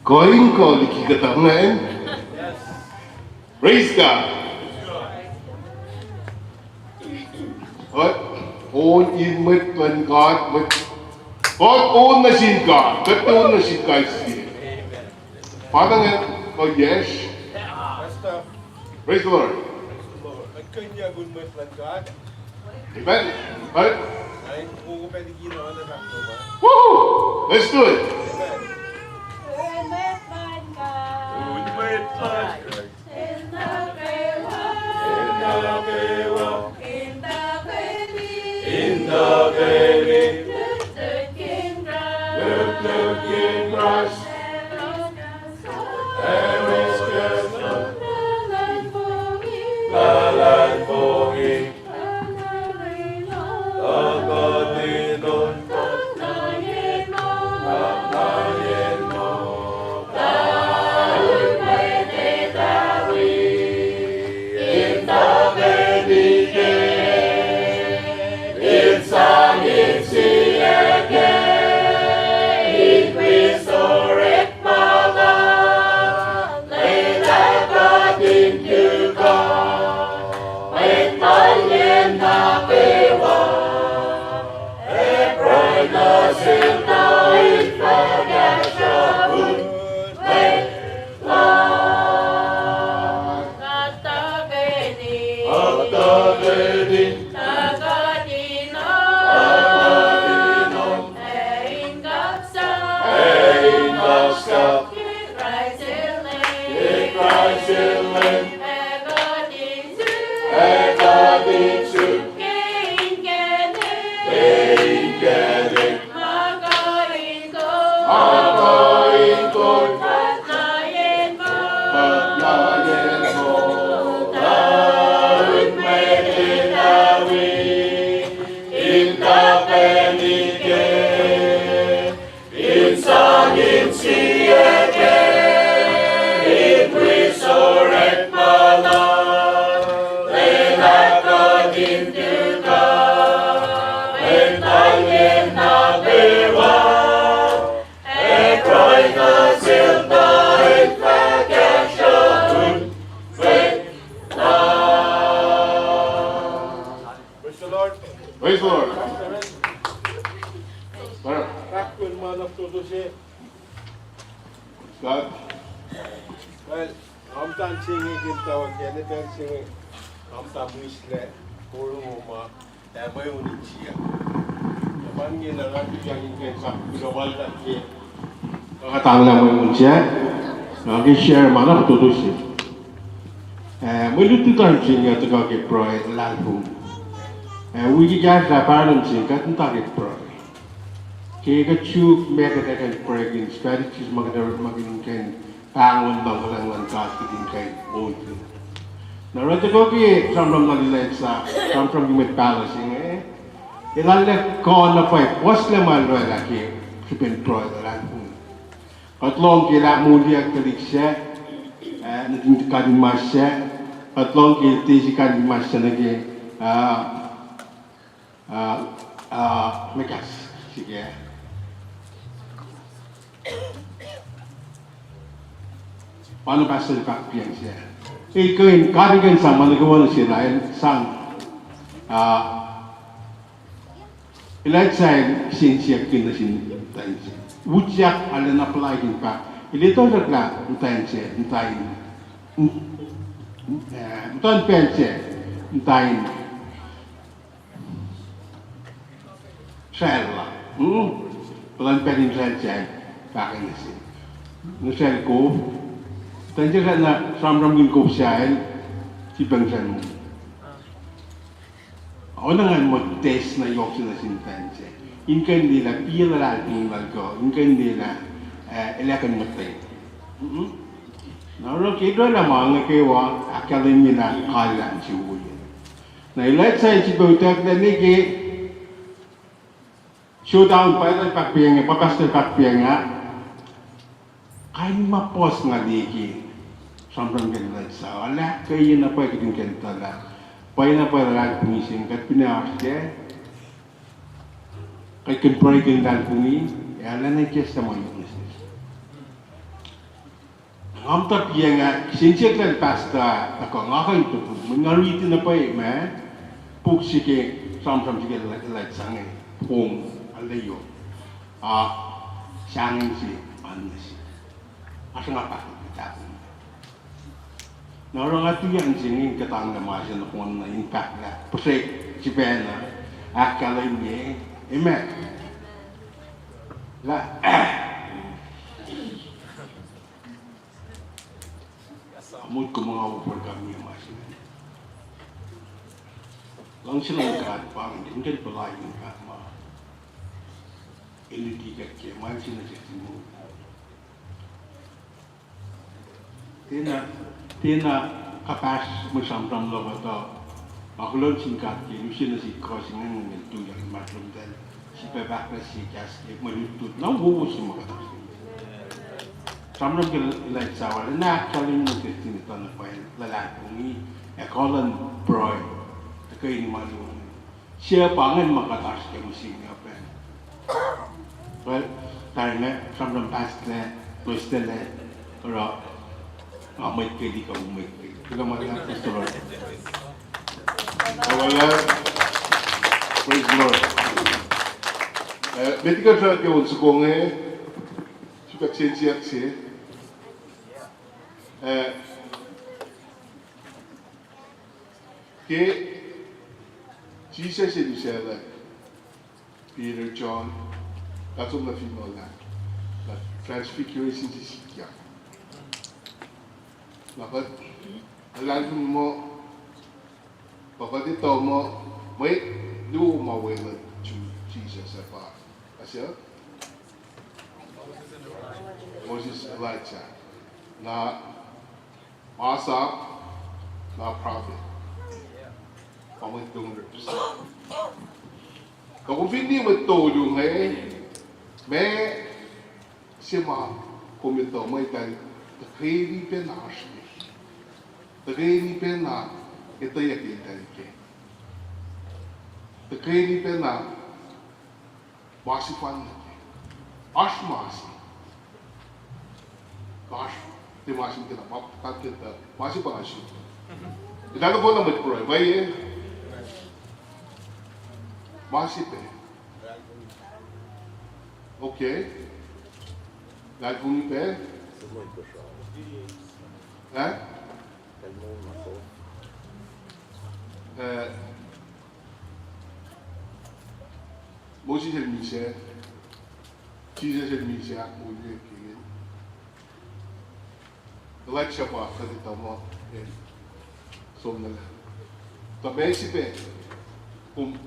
Going ko dikikatangan. Praise God. Own in with when God with God own na sin God. God own na sin God siya. Parang oh yes. Praise the Lord. Nagkanyagun mo yung God. Amen. Right? Ay, kung ko pwede ginawa na sakto ba? Woo! Let's do it. In the baby, looking rush, there is just the land for him, Paglayen mo. Praise the Lord. Well, Rakun man of Todoshi. God. Well, I'm tan singing in town, can it been singing? I'm tan wishle, Kuruma, and my own chia. The one in the land is young in the one that came. Katang na mo yung siya. Nag-share man ako tutusin. May luto tayo siya ito kag-proy lalbum. Wiki-gas na parang siya katang kag-proy. Kaya ka-chuk meka kag-proy kin strategies magiging kan pangon bang walang langkas kaging kan bote. Narito ko ki samram nalilit sa samram yung balancing ilalek ko na pa pos naman ro laki sipin proy lalbum. At long kila muli ang kalik siya, naging kadimas siya, at long kilti si kadimas siya naging mekas. Sige. Paano ba sa ipakpiyan siya? Ikaw kadigan sa managawa na siya dahil sang ilait sa siya kinasintayin siya. Wujak ala na palagin pa. Ilito ragla, untayin siya, untayin. Untayin pen siya, untayin. Sel la. Palang pen yung sel siya, pakin na siya. Nung sel ko, tayo siya na samram yung ko siya, si bang sel mo. Ako na nga mo test na yok siya na sintayin siya. Inkan nila pila lagi malko, inkan nila ilakan matay. Naro kito na mga kewa akademi na kala ciuya. Na ilat sa cibutak na niki showdown pa na pakpianga, papastel pakpianga. Kain mapos nga niki. Sampai ganit sa wala kayo na pa kiting kentala. Pay na pa lag pumising kat pinaaste. Kay kumpray kang dalpuni, ala na kaya sa mga business. Ang tapiya nga, sinsiyak lang pasta, ako nga kayo ito po, mangariti na pa puk sige, samsam sige lalit sangay, pong, alayo, sangin si, ano si, asa nga pa, kitapon. Naroon nga ito yan, singin katang na mga siya na kung ano na impact na, pusik, si Pena, akalay niya, Amen. La. Amut ko mga upor kami yung masin. Lang silang pang hindi pala yung kama. Ilitigat kaya masin na siya mo. Tina kapas mo samtang lo ito. Ako lang singkat kaya lusin na si crossing ng tuyang matlong dahil si bebak na si Kasky malutut na huwos yung makatapos. Samram ka ilait sa wala na actually mo testin ito na pa lalakong ni Colin Broy na kayo ni Malun. Siya pangan makatapos kaya musing nga pa. Well, tayo nga samram past na pweste na pero may kayo di ka umay kayo. Kaya mga Pastor Wala. Praise the Lord. Medical drug yung sukong suka siya siya. Ke Jesus said you said like Peter, John, that's what the female like. That transfiguration is siya. Dapat alam mo Pagkat ito mo, may do mawala to Jesus at part. Kasi Moses Elijah. Na Asa, na prophet. Pamagtong represent. Kung hindi mo tulong may sima kumito mo itan takiri penashi. Takiri penashi. Ito yung kintalike. The kaini pena masi fan ash masi. Ash di masi kita papat kita masi pangashi. Ito ko na magpray. Baye Masipe. Okay. Galvunipe. Hein? Moses el Misha. Jesus el Misha. Mujhe kiye. Like Shabbat, kasi tama. So nala. Também se vê como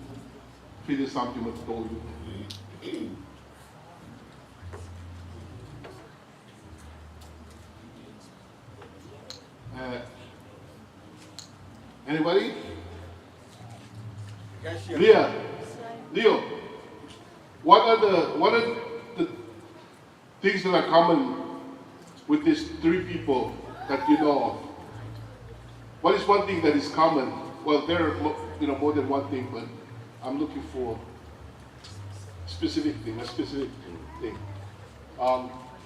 filho de Santo Matolho. Anybody? Leo, what are the things that are common with these three people that you know of? What is one thing that is common? Well, there are more than one thing, but I'm looking for a specific thing.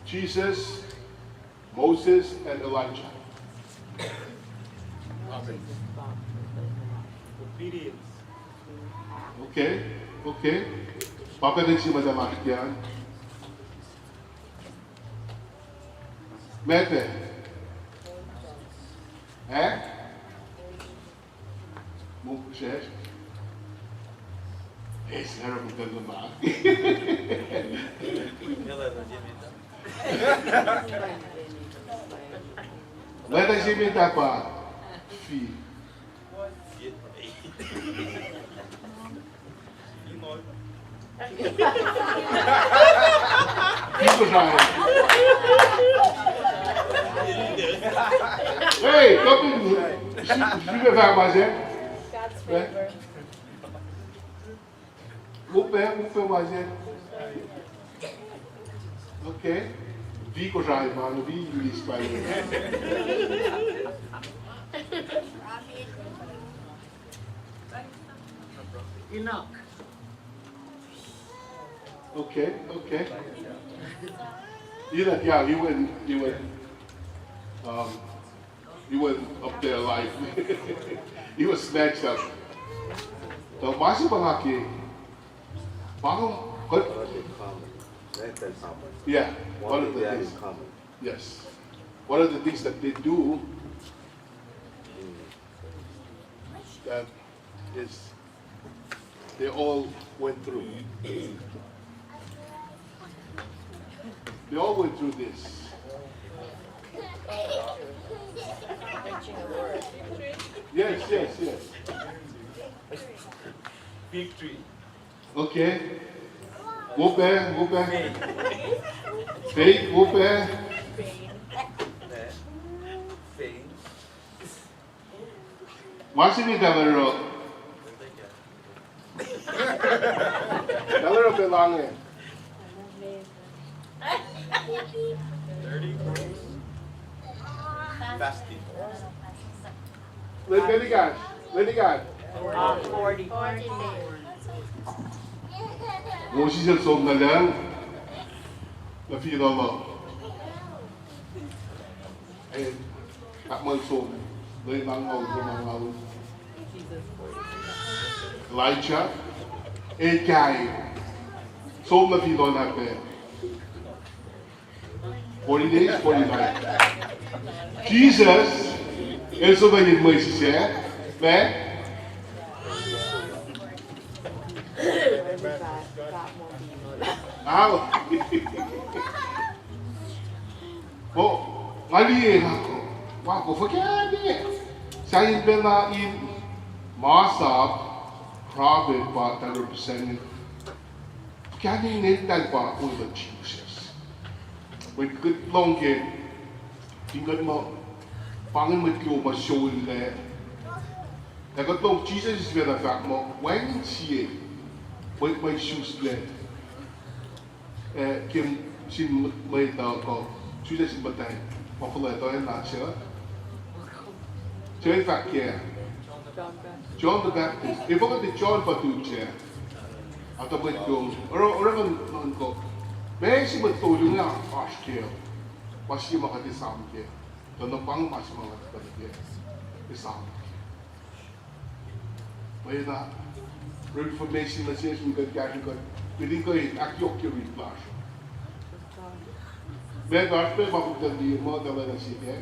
Jesus, Moses, and Elijah. Obedience. Okay. Papa rin si Madam Akian. Mete. Moses. Será que eu não vou Mete si Meta pa. Fi. Kosrae. Hey, dat is super vaak maar zeg. God's favor. Hoeveel maar zeg. Oké. Wie Kosrae man, wie jullie spelen. Enoch. Okay. Yeah, he went up there alive. He was snatched up. So, masih balaki. What? Yeah, one of the things. Yes. One of the things that they do that is they all went through. They all went through this. Yes. Victory. Okay. Whoop Faith, whoop Faith. Masih ni dalaro. Dalaro belangin. 30. Fasting. Let God. 40. Moses el som na lang. Na feel Allah. Eh, takmal som. Lay langaw. Elijah. Kay. Som na feel Allah pe. 40 days, 40 nights. Jesus, ele só vai ir mais né? Ali ako forget. Saya bela in masa prophet pa that represented. Kaya ni tal pa ulo Jesus. When good long game, tinggal mo, pangan mo tiyo ma show le. Dapat long Jesus is very fact mo. When siye, when my shoes le, kim sin may tao ko, Jesus is batay. Mapulay tayo na siya. Siya fact kaya. John the Baptist. Iba ka di John Patuche. At abot yung, orang man ko. May si matulong nga, kaya. Pasti makadisam kaya. Doon pang mas mga kaya. Disam. May na, Reformation na siya sugat kaya ko. Pwede ko akyok yung wiplas. Begar pe mabutan di mo dala na siya.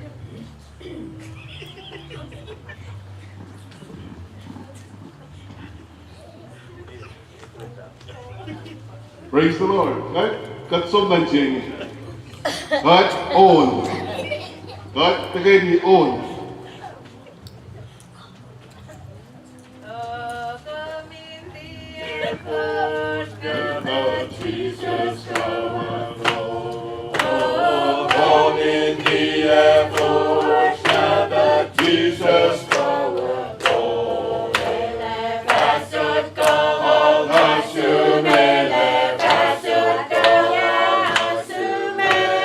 Praise the Lord. Right? Katsom man siya. Right? Own. Right? Tagay ni own. Jesus, come on in the airport, Shabbat, Jesus, come on, Pastor, come on, Hasumele, Pastor, come on, Hasumele,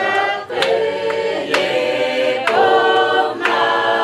come on,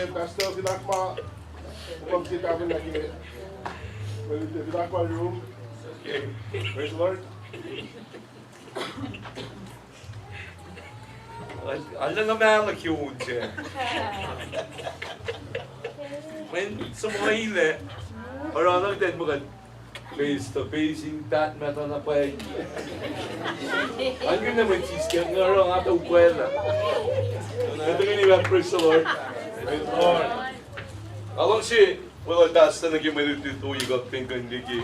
Pastor, vinakma kita lagi. Vinakma room. Praise the Lord. Alla na mäla kjolse. Men som hele har han nok den med face to facing that meta na pa. Ang ganda man siya ngaro nga to kwela. Ito ni ba praise the Lord. Praise the Lord. Along si wala dasta na gimerit dito you got think and digi.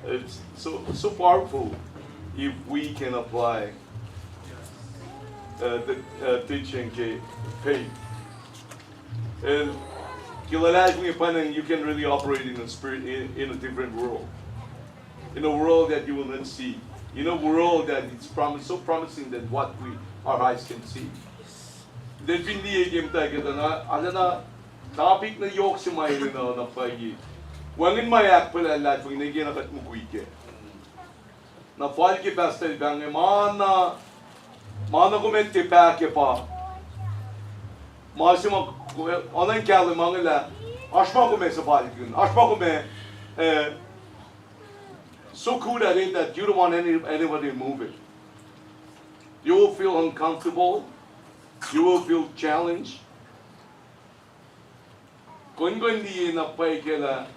It's so powerful if we can apply the teaching kay faith. And you can really operate in a spirit in a different world, in a world that you will not see, in a world that it's so promising than what our eyes can see. Definitely game tayo kita na ala na topic na yok si may na pagi. Wangin mayak pala lahat pag naging nakatmukuy ke. Na fall ki pastor bang mana komente pa ke pa. Masima anan kâlı mangala aşma kume sabali gün. Aşma kume so cool that it that you don't want anybody to move it. You will feel uncomfortable. You will feel challenged. Kun di na pay kela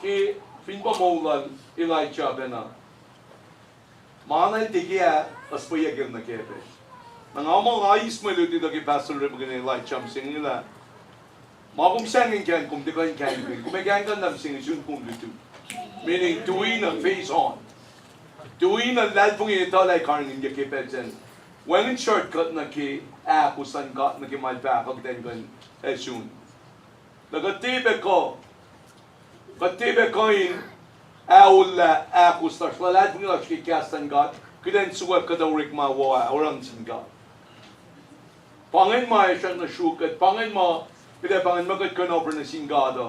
ki fin pa maulan Elijah bena. Manay tigiya aspaya gel na kepe. Nang amang ayis mo luti do ki pastor re bagay Elijah sing nila. Makum sangin kan kum tikan kan kumagan kan nam sing sun kum lutu. Meaning doing a face on. Doing a lalpung ito like karning ya kepe jen. When in shortcut na ki kusan got na ki malpa kag den kan soon. Nagatibe ko in aula akustas lalad mo ki kastan got kiden suwag ka daw rik mawa orang sin got. Pangin mo ay siya na shukat pangin mo kida pangin mo kat kan over na sin got.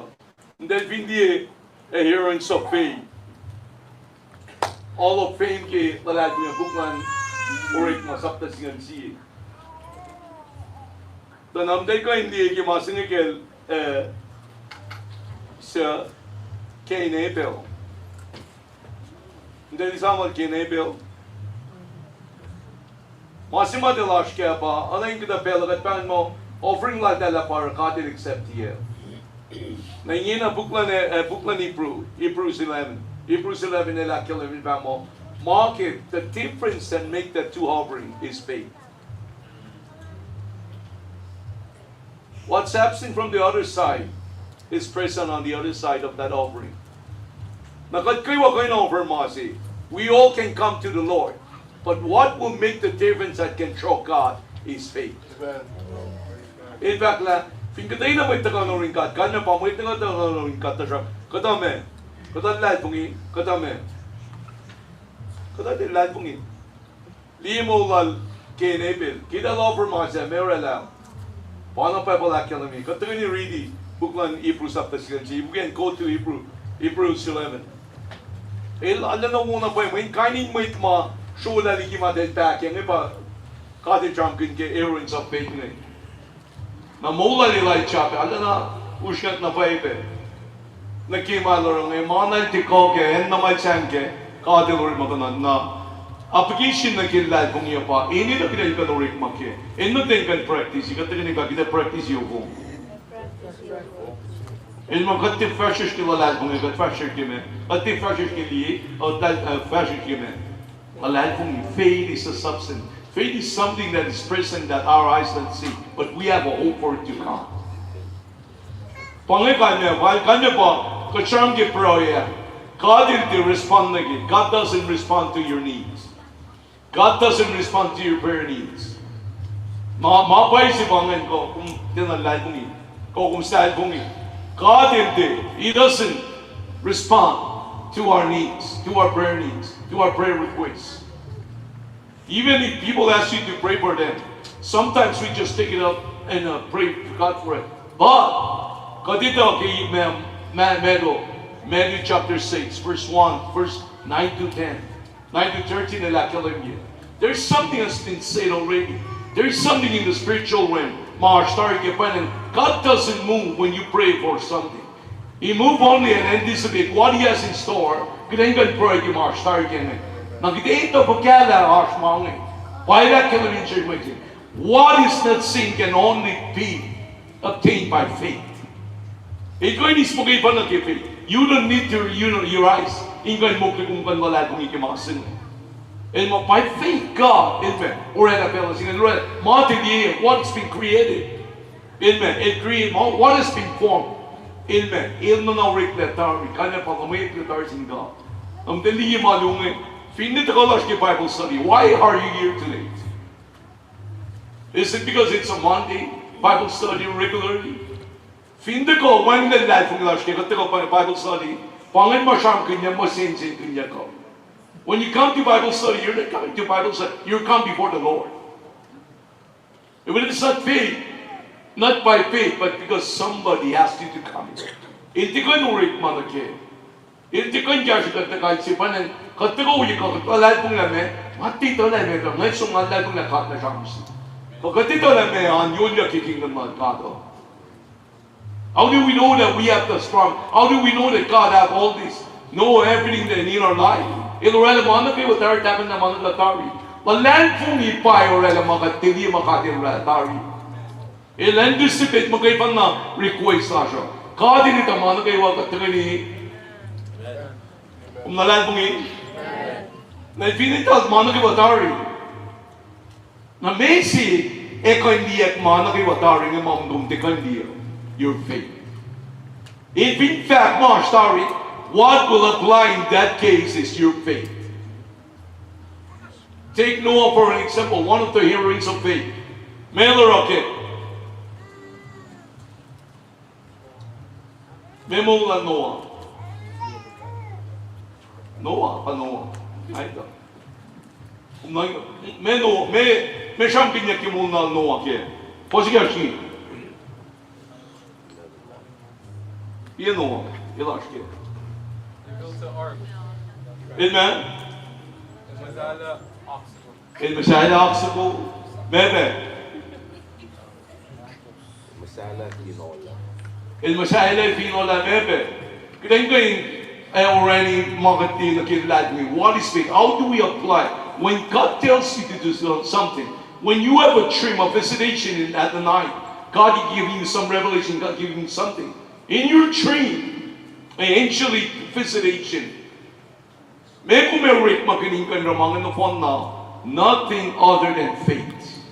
And then hindi adherence of faith. All of fame ki lalad mo buklan orik masapta singan siya. Dan amday ko hindi ki masingikil sa Kane-Abel. Hindi sama Kane-Abel. Masima de lash kaya pa, anayin kita bela kat pan mo, offering la dala para katil accept here. Nangyin na buklan Hebrews 11. Hebrews 11 nila kilometer pa mo. Mark it, the difference that make the two offering is faith. What's absent from the other side is present on the other side of that offering. We all can come to the Lord, but what will make the difference that can show God is faith. In fact, fingatay na may taganorin ka, kanya pa may taganorin ka, katame, katalad pungi, katame, katalad pungi. Limo lal Kane-Abel, kita offer mga meron lang. Paano pa pala kilami? Katagan ni ready buklan Hebrews up pasigan si. We can go to Hebrews 11. Alam na muna pa yung kainin mo itma show lali ki ma del back yang iba kade drunken ke errands of faith ni. Na mola ni lai chape alam na uskat na pa ibe. Nakima lorong e manal tiko ke en na mai chan ke kade lor maganan na application na kilala kung iya pa, ini na kinay ka lorik makye. Ino din kan practice, ikata kinay ka kita practice yung kung. Ino kati fashish kilala kung iya, fashish kime. Kati fashish kili, o fashish kime. Alal kung faith is a substance. Faith is something that is present that our eyes don't see, but we have a hope for it to come. Pangay kanya pa, kacharang ki proya. God didn't respond like it. God doesn't respond to your needs. God doesn't respond to your prayer needs. Mapay si bangan ko kung tinalay kong it. Kung style kong it. God didn't. He doesn't respond to our needs, to our prayer needs, to our prayer requests. Even if people ask you to pray for them, sometimes we just take it up and pray to God for it. But, kadito kay Matthew chapter 6, verse 1, verse 9 to 10. 9 to 13 nila kalimye. There's something that's been said already. There's something in the spiritual realm. God doesn't move when you pray for something. He moves only and anticipate what He has in store. What is not seen can only be obtained by faith. You don't need to your eyes. Ingay mo kung wala kung ikimasin. And by faith, God, amen. Or at a fellowship, and what's been created, amen. It created what has been formed, amen. Ilno na rekletar, kanya pa kamay rekletar sin God. Ang dali malungay. Finit ko lang sa Bible study. Why are you here today? Is it because it's a Monday Bible study regularly? Finit ko when the life ng lash kaya ko Bible study. When you come to Bible study, you're not coming to Bible study, you come before the Lord. If it's not faith, not by faith, but because somebody asked you to come. Hindi ko nurik manake. Hindi ko niya siya kahit sipanan. Katigo ulit ko, kalay kong lame, mati to lame to, ngayon sungalay kong nakat na siyang. Pagkatito na may yun yung kikingdom of God. How do we know that we have the strong? How do we know that God have all this? Know everything that in our life? Ilorela mana kayo watar tapan na mana latari. Walan pong ipay orela makatili makatin latari. Ilan disipit magkaipan na request na siya. Kada ni tamana kayo wakatili ni nalan pong na ipinitas mana kayo watari. Na Messi, eko hindi at mana kayo watari ng mga dumtikan niya. Your faith. If in fact, story, what will apply in that case is your faith. Take Noah for an example, one of the heroes of faith. Male or kid? Memo la Noah. Noah. Ay da. Me champinya ki muna Noah ke. Pode aqui. E Noah, eu acho que. They built the ark. Amen. Masala obstacle. Bebe. Masala finola bebe. I already marketing the kid like me. What is faith? How do we apply? When God tells you to do something, when you have a dream, a visitation at the night, God is giving you some revelation, God giving you something. In your dream, actually visitation, nothing other than faith.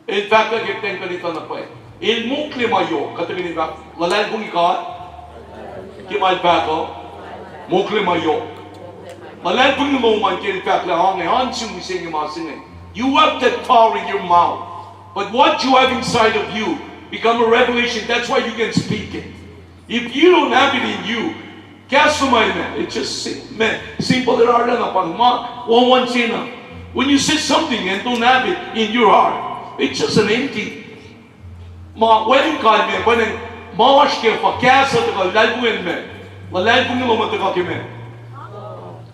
In fact, I get ten kanita na pa. Il mukli mayo, katagin ba? Lalay kong ikat, kimal bako, mukli mayo. Lalay kong luman kin fact la hong hansung mising masing. You have that power in your mouth, but what you have inside of you become a revelation. That's why you can speak it. If you don't have it in you, it's just simple. When you say something and don't have it in your heart, it's just an empty. When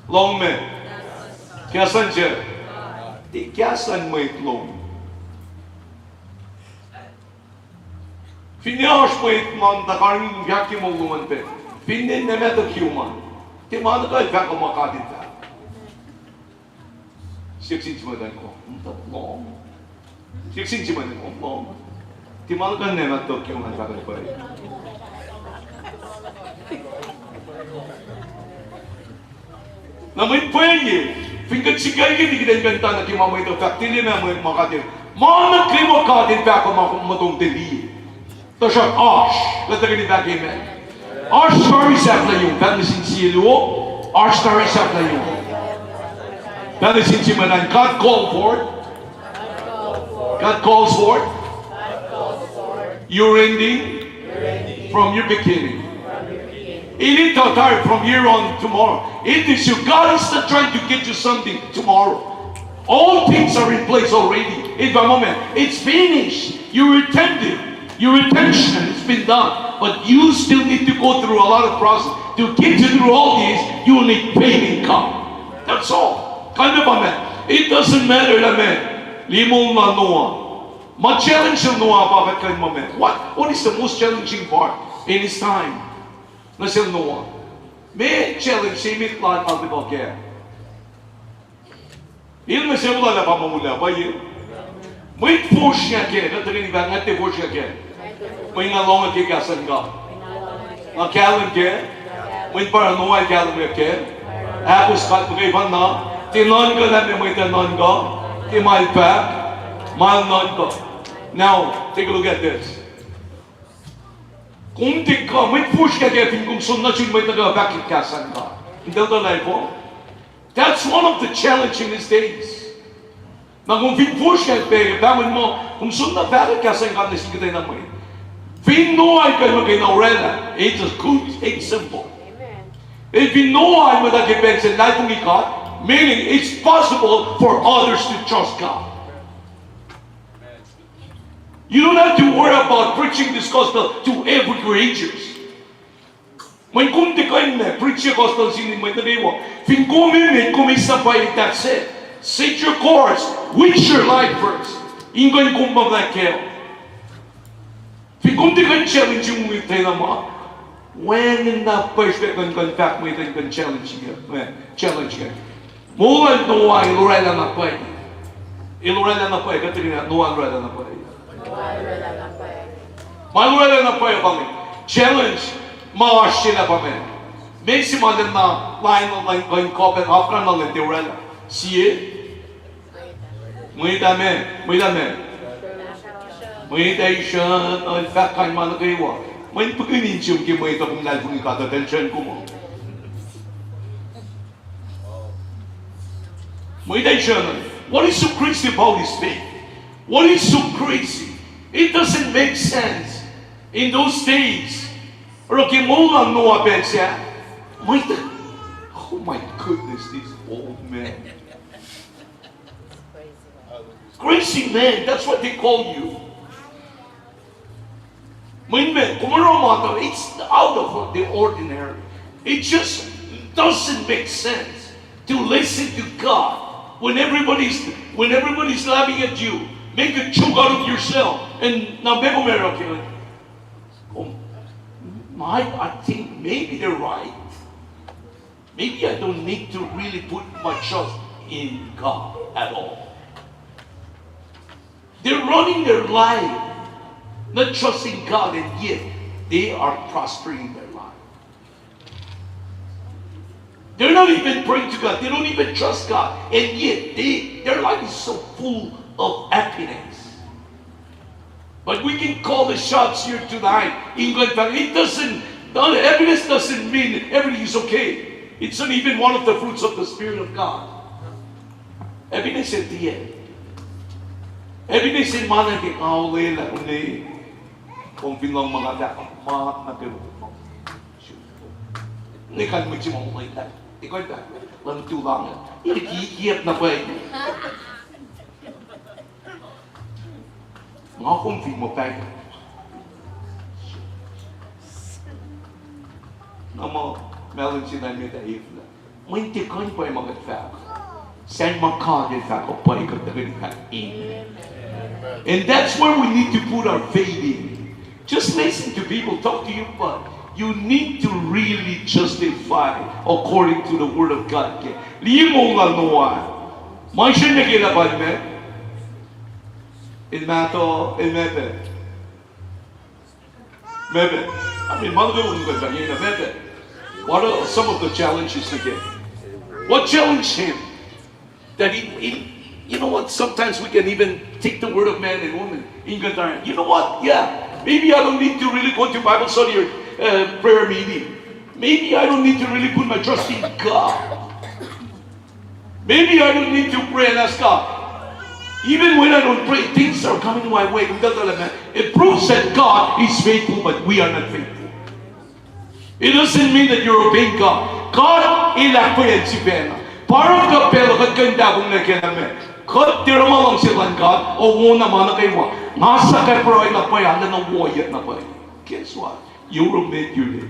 long man. Finiash point man da karin yaki moluman pe. Finin ne meta human. Te man ka ka ko makadit ta. 16 chima dan ko. Long. 16 chima dan ko. Long. Te man ka ne meta human ka ko. Na may pwede. Fingat sigay gid gidan kanta na kimamay to faktili na may makadit. Mana klimo kadit pa ko matong deli. Tosh Ash, let the get back amen. Ash story sa yung panisin si Luo. Ash story sa yung panisin si Manan. God called for it. God calls for it. You're ending from your beginning. It is time from here on tomorrow. It is you. God is not trying to get you something tomorrow. All things are in place already. In the moment, it's finished. You attended. Your retention has been done, but you still need to go through a lot of process. To get you through all this, you will need paid income. That's all. Kind of amen. It doesn't matter, amen. Limong na Noah. Ma-challenge yung Noah bakit kayo moment. What is the most challenging part in his time? Na siya Noah. May challenge siya mitlan al diba kaya. Yun na siya wala na pamamula ba yun? May push niya kaya. Natagin ba nga te push niya kaya? May nalong at kikasan ka. Ang kalan kaya? May paranoid kalan kaya? Apos kat mo kayo na? Tinon ka na may tinon ka? Timal pa? Malnon ka. Now, take a look at this. Kung di ka, may push ka kaya kung sunod siya may taga-bakit kasan ka. Hindi ito na po. That's one of the challenging these days. Na kung push ka kaya, bangon mo, kung sunod bakit kasan ka na sige tayo naman. Pinoy kayo magkinaurela. It's just good, it's simple. If Pinoy mo nagkipag sa lahat ng ikat, meaning it's possible for others to trust God. You don't have to worry about preaching this gospel to every creatures. May kunti kayo na preach the gospel sinin may nagawa. Fin kuminit, kumisabay, that's it. Set your course. Wish your life first. 인간 공부할게요. Ficum-te kan challenge yung ngiti na mo. When in the perspective kan fact mo ito kan challenge ka. Challenge ka. Mulan nuwa ilurela na pay. Ilurela na pay. Katrina, nuwa ilurela na pay. Malurela na pay kami. Challenge. Maash sila kami. Messi man na line kan kopen after na lang ilurela. Siye. Muita men. Muita men. Meditation, in fact, kan man kayo. May pagkininsyong kimo ito kung lalong ikata-tension ko mo. Meditation, what is so crazy about this thing? What is so crazy? It doesn't make sense. In those days, Rocky Mola no siya. Oh my goodness, this old man. Crazy man, that's what they call you. It's out of the ordinary. It just doesn't make sense to listen to God when everybody's laughing at you. Make a joke out of yourself. And now I think maybe they're right. Maybe I don't need to really put my trust in God at all. They're running their life not trusting God, and yet they are prospering their life. They're not even praying to God. They don't even trust God, and yet their life is so full of happiness. But we can call the shots here tonight. England, happiness doesn't mean everything is okay. It's not even one of the fruits of the Spirit of God. Happiness at the end. Happiness in managing our way. Kung bilang mga dapat na pero ni kan mo chimo mo ita ikaw ba lang tulang ikikiyap na ba mga kung mo pa na mo meron sila may taifla mo hindi kan pa yung mga fact send mga kagad fact o pa ikaw talaga in and that's where we need to put our faith in. Just listen to people talk to you, but you need to really justify according to the Word of God. Limo la noa. May siya na kilaban me. In mato, in mebe. Mebe. I mean, mother will go back in mebe. What are some of the challenges again? What challenged him? That you know what? Sometimes we can even take the word of man and woman in Qatar. You know what? Yeah. Maybe I don't need to really go to Bible study or prayer meeting. Maybe I don't need to really put my trust in God. Maybe I don't need to pray and ask God. Even when I don't pray, things are coming my way. It proves that God is faithful, but we are not faithful. It doesn't mean that you're obeying God. God ilakpayan si Pena. Parang kapelo kaganda kung nakiname. God, tira mo lang silang God, o muna mana kayo. Nasa kay proy na pa yan, na wayat na pa. Guess what? You will make your day.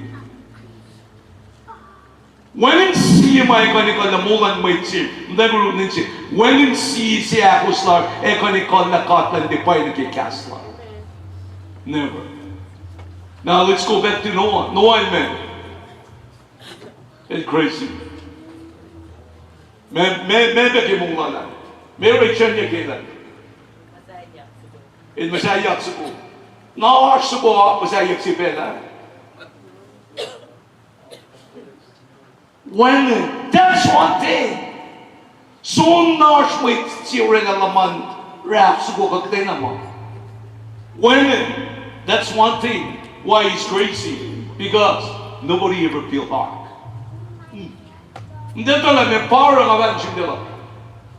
When in see my kanikal na mulan may chip, never will chip. When in see ako slar, kanikal na katlan di pa yung kikasla. Never. Now let's go back to Noah. Noah, man. It's crazy. Maybe mong lang. Meron siya niya kailan. In masayak suko. Nawash suko, masayak si Pena. When, that's one thing. So nash wait, siya na laman, rap suko kakte naman. When, that's one thing. Why he's crazy? Because nobody ever feel hard. Hindi talaga, may power ang abansyon nila.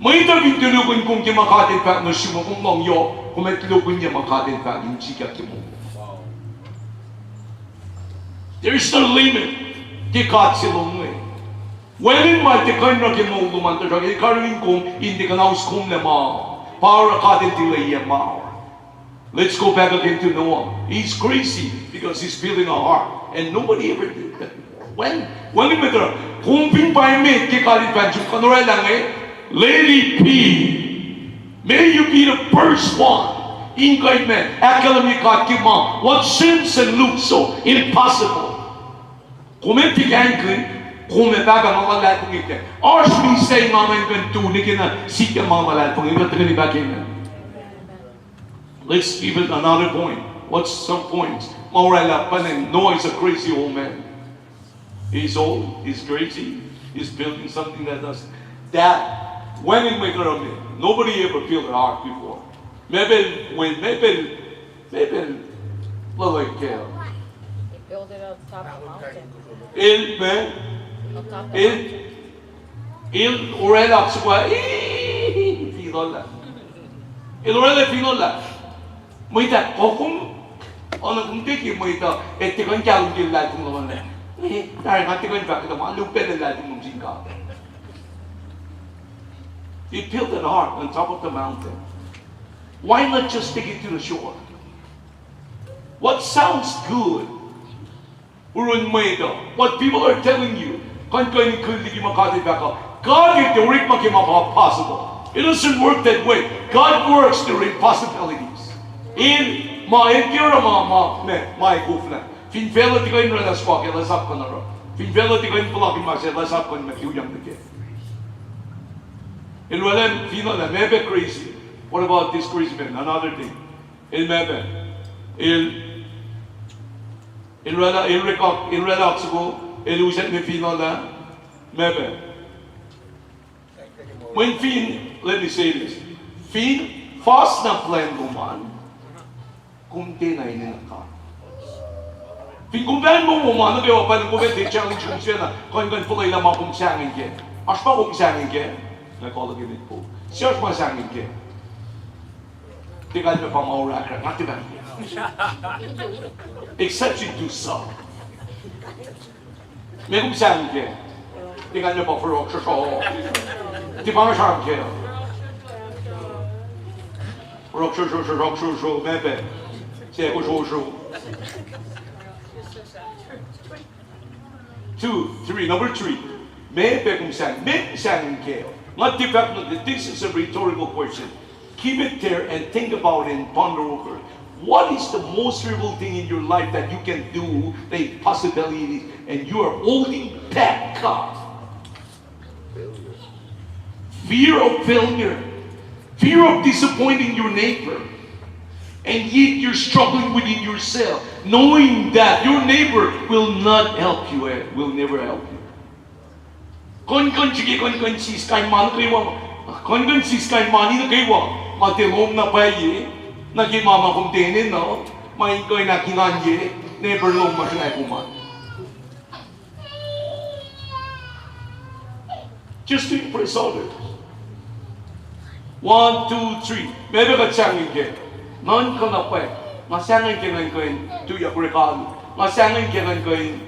May tabing tulugun kung kimakatin pa no simo kung mongyo kung may tulugun niya makatin pa yung chika kimo. There is no limit. Tikat silong eh. When my tikan na kimo lumanta siya, ikarin kong hindi ka naus kong lama. Para katin tilay yama. Let's go back again to Noah. He's crazy because he's building a ark. And nobody ever did that. When kung pinpay me, kikalit pa yung kanura lang eh. Lady P. May you be the first one. In God, man, academy God give what sins and looks so impossible. Comment began good, comment back on all that thing again. Or me say, Mama, I'm going to do again, seek your mama that thing, but going back in. Let's give it another point. What's some points? Morella, and Noah's a crazy old man. He's old, he's crazy, he's building something that does that. When it make of it, nobody ever feel the heart before. Maybe like He built it on top of the mountain. il man On top of the mountain. il orella sua finola. Il orella finola. Muita kokum ono kunte ki muita ette kon jalu di la tung lo ne. Dai ngati kon ba ko ma lu pe la tung mung ka. He built an ark on top of the mountain. Why not just take it to the shore? What sounds good? What people are telling you. God did the work make it possible. It doesn't work that way. God works through impossibilities. In my kira my gufna. Fin vela di ko in rela squawk, let's up on the road. Fin vela di ko in blocking myself, let's up on the young again. In Relem, Fino, maybe crazy. What about this crazy man? Another thing. Il maybe. Il relaxable. Il uset me Fino la. Maybe. When Fin, let me say this. Fin, fast na plan guman. Kung di na ininaka. Fin kung ben mo man, nabi wa pa nang kumete challenge kung siya na kung pulay lamang kung siyangin ke. As pa kung siyangin ke. Nag-call it po. Search mo siyangin ke. Tingnan mo pa mauraka. Ngati ba? Except you do so. May kung siyangin ke. Tingnan mo pa for rock show. Di ba nga siyangin ke? Rock show, maybe. Siya ko show. 2, 3, number 3. Maybe kung siyangin ke. Not definitely, this is a rhetorical question. Keep it there and think about it and ponder over it. What is the most terrible thing in your life that you can do, the possibilities, and you are holding back God? Fear of failure. Fear of disappointing your neighbor. And yet you're struggling within yourself, knowing that your neighbor will not help you, will never help you. Kon sige kon sis kay man kay wa kon sis kay mani na kay wa matilom na paye na kay mama kong tenen no may koy na kinanye never long masinay kuman. Just to impress others. 1, 2, 3. Maybe ka changin ke non ko na pa masangin ke ngan koy tu ya rekal masangin ke ngan koy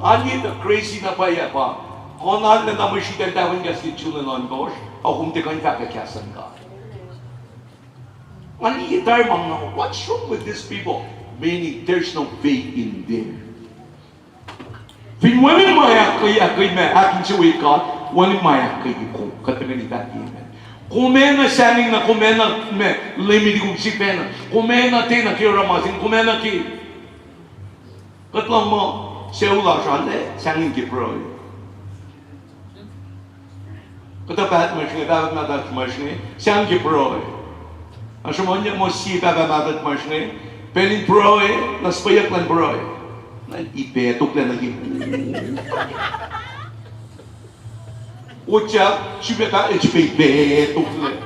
ani the crazy na pa ya pa. Konal na naman siya tawin ka si Chula non gosh, o kung di ka nagkakakiasan ka. Manigitar mga, what's wrong with these people? Meaning, there's no faith in them. Finwanin maya kay me, aking si Wika, wanin maya kay ko, katagan ni Tati Amen. Kumena saning na kumena me, limiti kong si Pena, kumena tina kiramasin, kumena ki. Katlang mo, siya ula siya, sangin ki proy. Kata bat madat mashne, siang ki proe. Ashomonya mo si madat mashne, pelin proe, nas payak lan proe. Nan ipetok lan lagi. Ucha, shibeka ipetok lan.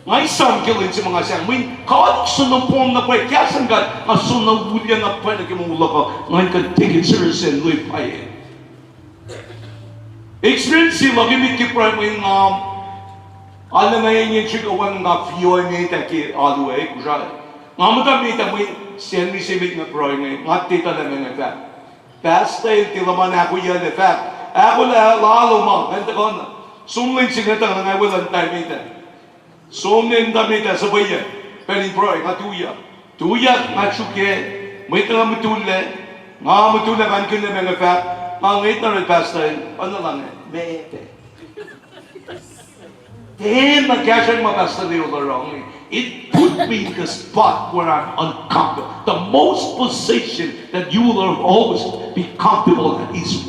Ngay sam kilin si mga siang, min kawat sunong pom na pa, kaya sanggat, masunang wulyan na pa na kimula ka, ngayon ka take it serious and live by it. Experience sila gimit ki prime in ala na yung chigawan nga fiyo ngay taki alwe kusa ngamata mi ta may sen mi sibig na prime ngay ngati ta na nga fa basta yung tilaman ako yan na fa ako la lalo ma kanta ko na sumlin sinata nga walang time ita sumlin dami ta sabay yan pero prime tuya nga chuke may ta nga mutula kan kun na nga fa ang ito na basta ano lang maybe. Then nag-gashan mabasta nilo wrong. It put me in the spot where I'm uncomfortable. The most position that you will always be comfortable at is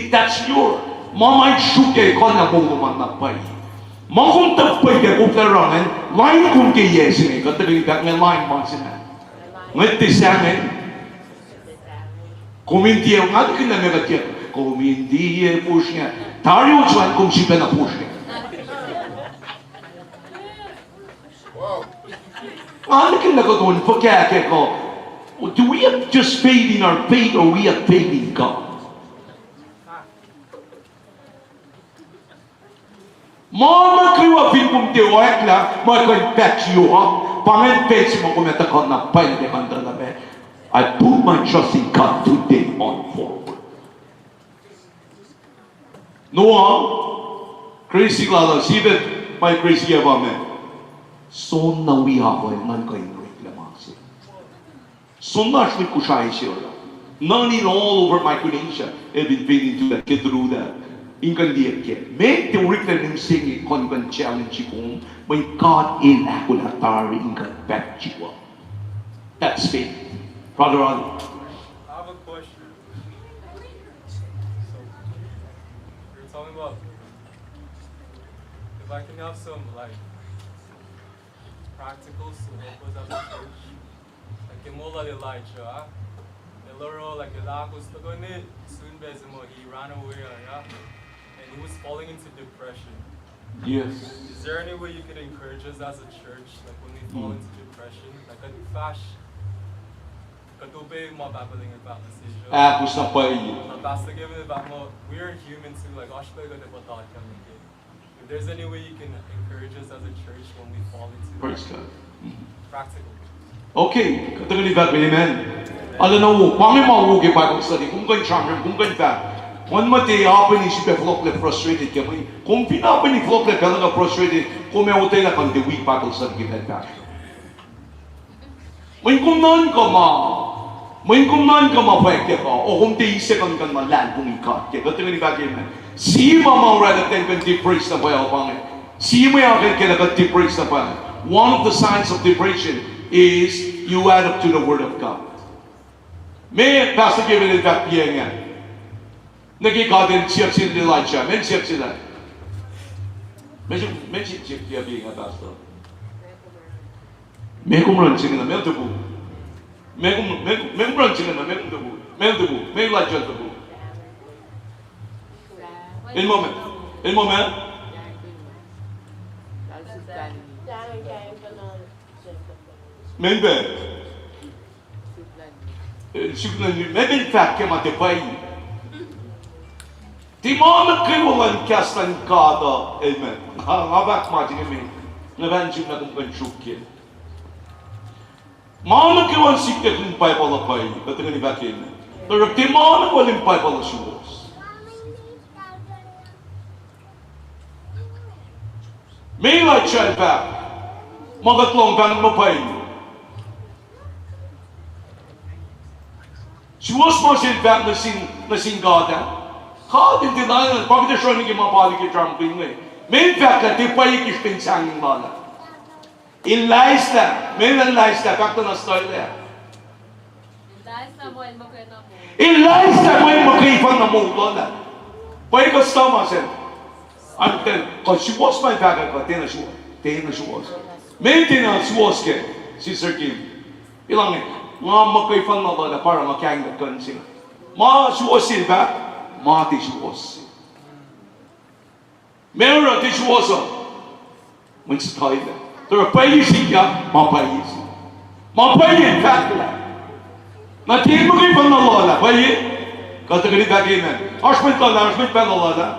that's your Mama shuke kona mo man na pai. Mahon ta pai ke ko rangan line kun ke yes ni ka tari dak me line man sina. Ngat ti sangen. Kominti ang at kin na me ka tiya. Kominti pushnya. Tario chuan kum si na pushnya. Wow. Ano kin na ko don ke ko. Do we have just faith in our faith or we have faith in God? Mama kriwa film te la, ma ko patch you up. Pangen page mo ko meta kon na pain de mandra na be. I put my trust in God today on forward. Noah, crazy lala, see that my crazy about me. So na we have man ko in reclamation. So na shwi kushai shira. None in all over Micronesia have been feeding to that kid through that. Inkan dia ke, make the reclaim sing kon kan challenge kung when God in ako na tari inkan back you up. That's faith, brother. I have a question. So you're talking about if I can have some like practical solutions as a church, like in more like Elijah, like Elijah stuck on it, soon Bezimo he ran away, yeah. He was falling into depression. Yes. Is there any way you could encourage us as a church, like when we fall into depression, like a fash, katobe mo babbling about the seizure. Ako sa pay. Basta given about mo, we are human too. Like ashpe ko na thought coming in. If there's any way you can encourage us as a church when we fall into Praise God. practical. Okay, katagali ba amen. Alam na mo, pangin mo ke Bible study, kung kan charm, kung kan fa. One mate apa ni si flop le frustrated ke mai. Kung pina apa ni flop le pela frustrated, kung may utay na kan the week Bible study ke ta. May kung nan ka ma fact ka, o kung te isa kan malan kung ikat ke. Katagali ba amen. Si mama rather than kan depressed na ba pangin. Si mo yakin ke na kan depressed na ba. One of the signs of depression is you add up to the word of God. May pastor give it that piang. Nagi garden siap sin Elijah, men siap sila. Men siap dia piang pastor. Men kumran sing na men tu bu. Men kumran sing na men tu bu. Men Elijah tu bu. In moment. Men be. Men fact ke mate pai. Di mana kewalan kastan kada, amen. Ngabak mati ni, ngabanjim na kung kanchukin. Mana kewalan sikte kung pai pala pai, betul ni bakin. Pero di mana kewalan pai pala suos. May like child back, magatlong kan mo pai. Suos mo sin back na sing gada. God in denial, bakit siya naging mabalik yung trampling mo eh. May fact na tipay ikispinsangin mo na. In lies na, may lies na, kakto na story na. In lies na mo yung makifang na mo na. Pwede ka stama sen. Because she was my back, tena she was. May tena she was ke, Sister Kim. Ilang eh, mga makifang na ba na para makayang na kansing. Mga she was in back. Mati suos. Mera ti suosa. Mens taile. There payi siya, mapayi. Mapayi fatla. Na ti mo kay panalola, payi. Kategori bagimen. Ashmet panalola.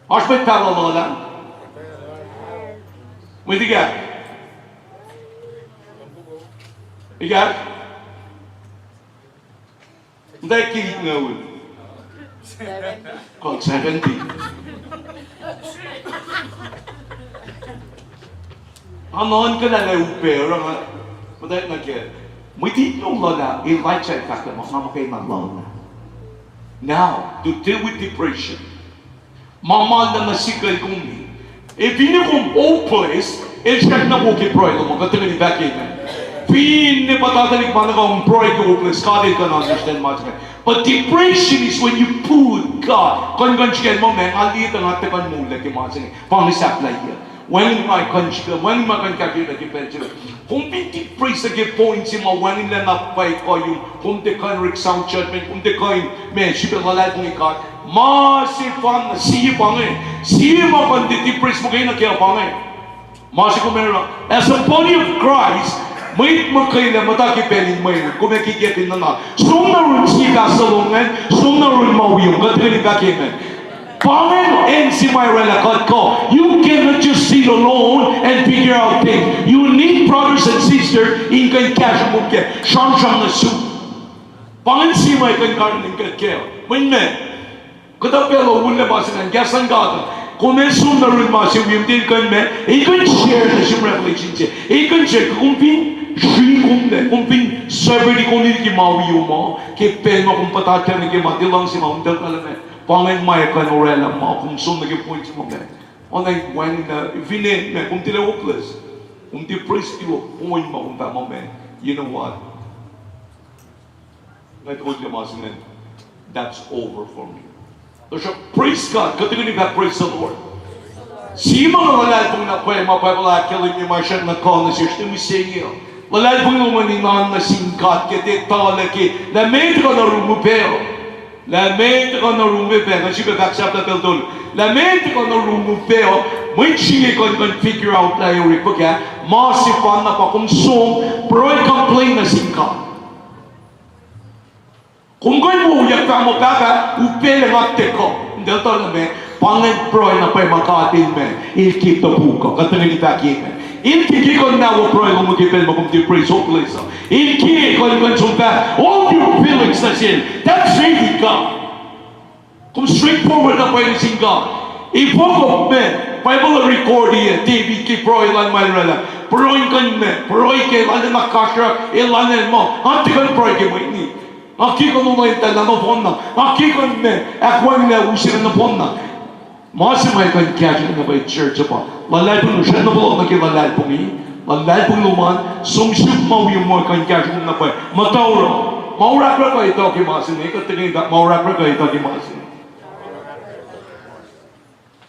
Ashmet panalola. Widiga. Iga. They keep knowing. God 70. Anon ka na na upera nga. Madahil na kaya. May titong lola, invite siya kakta mo, mama kayo mag-lola. Now, to deal with depression, Mamal na nasikal kumi. E vine kung all place, check na ko ki proy mo katong ni back amen. Vine patatalik man ka proy ko place ka din kan understand much. But depression is when you put God. Kon chicken mo men alit ang atekan mo lagi mo sing. Pangisap la iya. When my country, when my country lagi pension. Kung pinti praise lagi point si mo when nila na pay ko yung kung te kan sound judgment kung te kan men siya lalay kung ikat. Masifan na siya pangay. Siya mapanditi praise mo kayo na kaya pangay. Masifan meron. As a body of Christ, may magkaila mataki pelin may kung may kikiyakin na nga. Sung naroon siya kasalungan, sung naroon mawiyong. Katigaling kakimen. Pangin and si Myrella ko. You cannot just sit alone and figure out things. You need brothers and sisters in kay cash mo kaya. Siyang na su. Pangin si may kay karin ng kaya. When men, kada pelo wala ba sinan gasan gata. Kung may sum na rin ma siya yung din kay men, ikan share na siya revelation siya. Ikan share kung pin Sri kumde, kumpin server di kuni ki mawiyo mo, ki pen mo kung patatya na ki matilang si maundal kalame. Pangin maya ka norela mo, kung sum na ki point mo me. Onay when na vine me kung tila hopeless, kung ti praise you, point mo kung tama me. You know what? Let go yung mga that's over for me. So siya, praise God, katiguni ka praise the Lord. Si mga walay pong nakway, mapapala kilig ni Marshall na Kona siya, siya misenyo. Walay pong lumaningan na singkat, kiti talaki, lamit ko na rumupeo. Lamit ko na rumupeo, kasi ka kaksap na tildol. Lamit ko na rumupeo, may singi ko figure out na yung ripo kaya, masifan na pa kung song, pero ay complain na singkat. Kung kayo mo uyak ka mo kaka, upel ang ate ko. Hindi ito namin, pangit proy na pa'y makatin men, il-keep the buka, katangin ipakit men. Il-kiki ko na wo proy kung magkipel mo kung di praise hopeless. Il-kiki ko yung sumpa, all your feelings na sin, that's really God. Kung straightforward na pa'y nising God. Ipokop men, Bible record iya, TV ki proy lan may rela. Proy kan men, proy ke lan na kasha, ilanen mo, hanti kan proy ke mo ini. Aki ko nung ito na naponna. Aki ko men, ako na usir na naponna. Masih may kan kaya na ba church pa. Lalay po siya na bulok na kilalay po ni. Lalay po luman, sumsip mau yung mga kan kaya na ba. Matawra. Maurak ra ka ito kimasin. Ikaw tingin ka, maurak ra ka ito kimasin.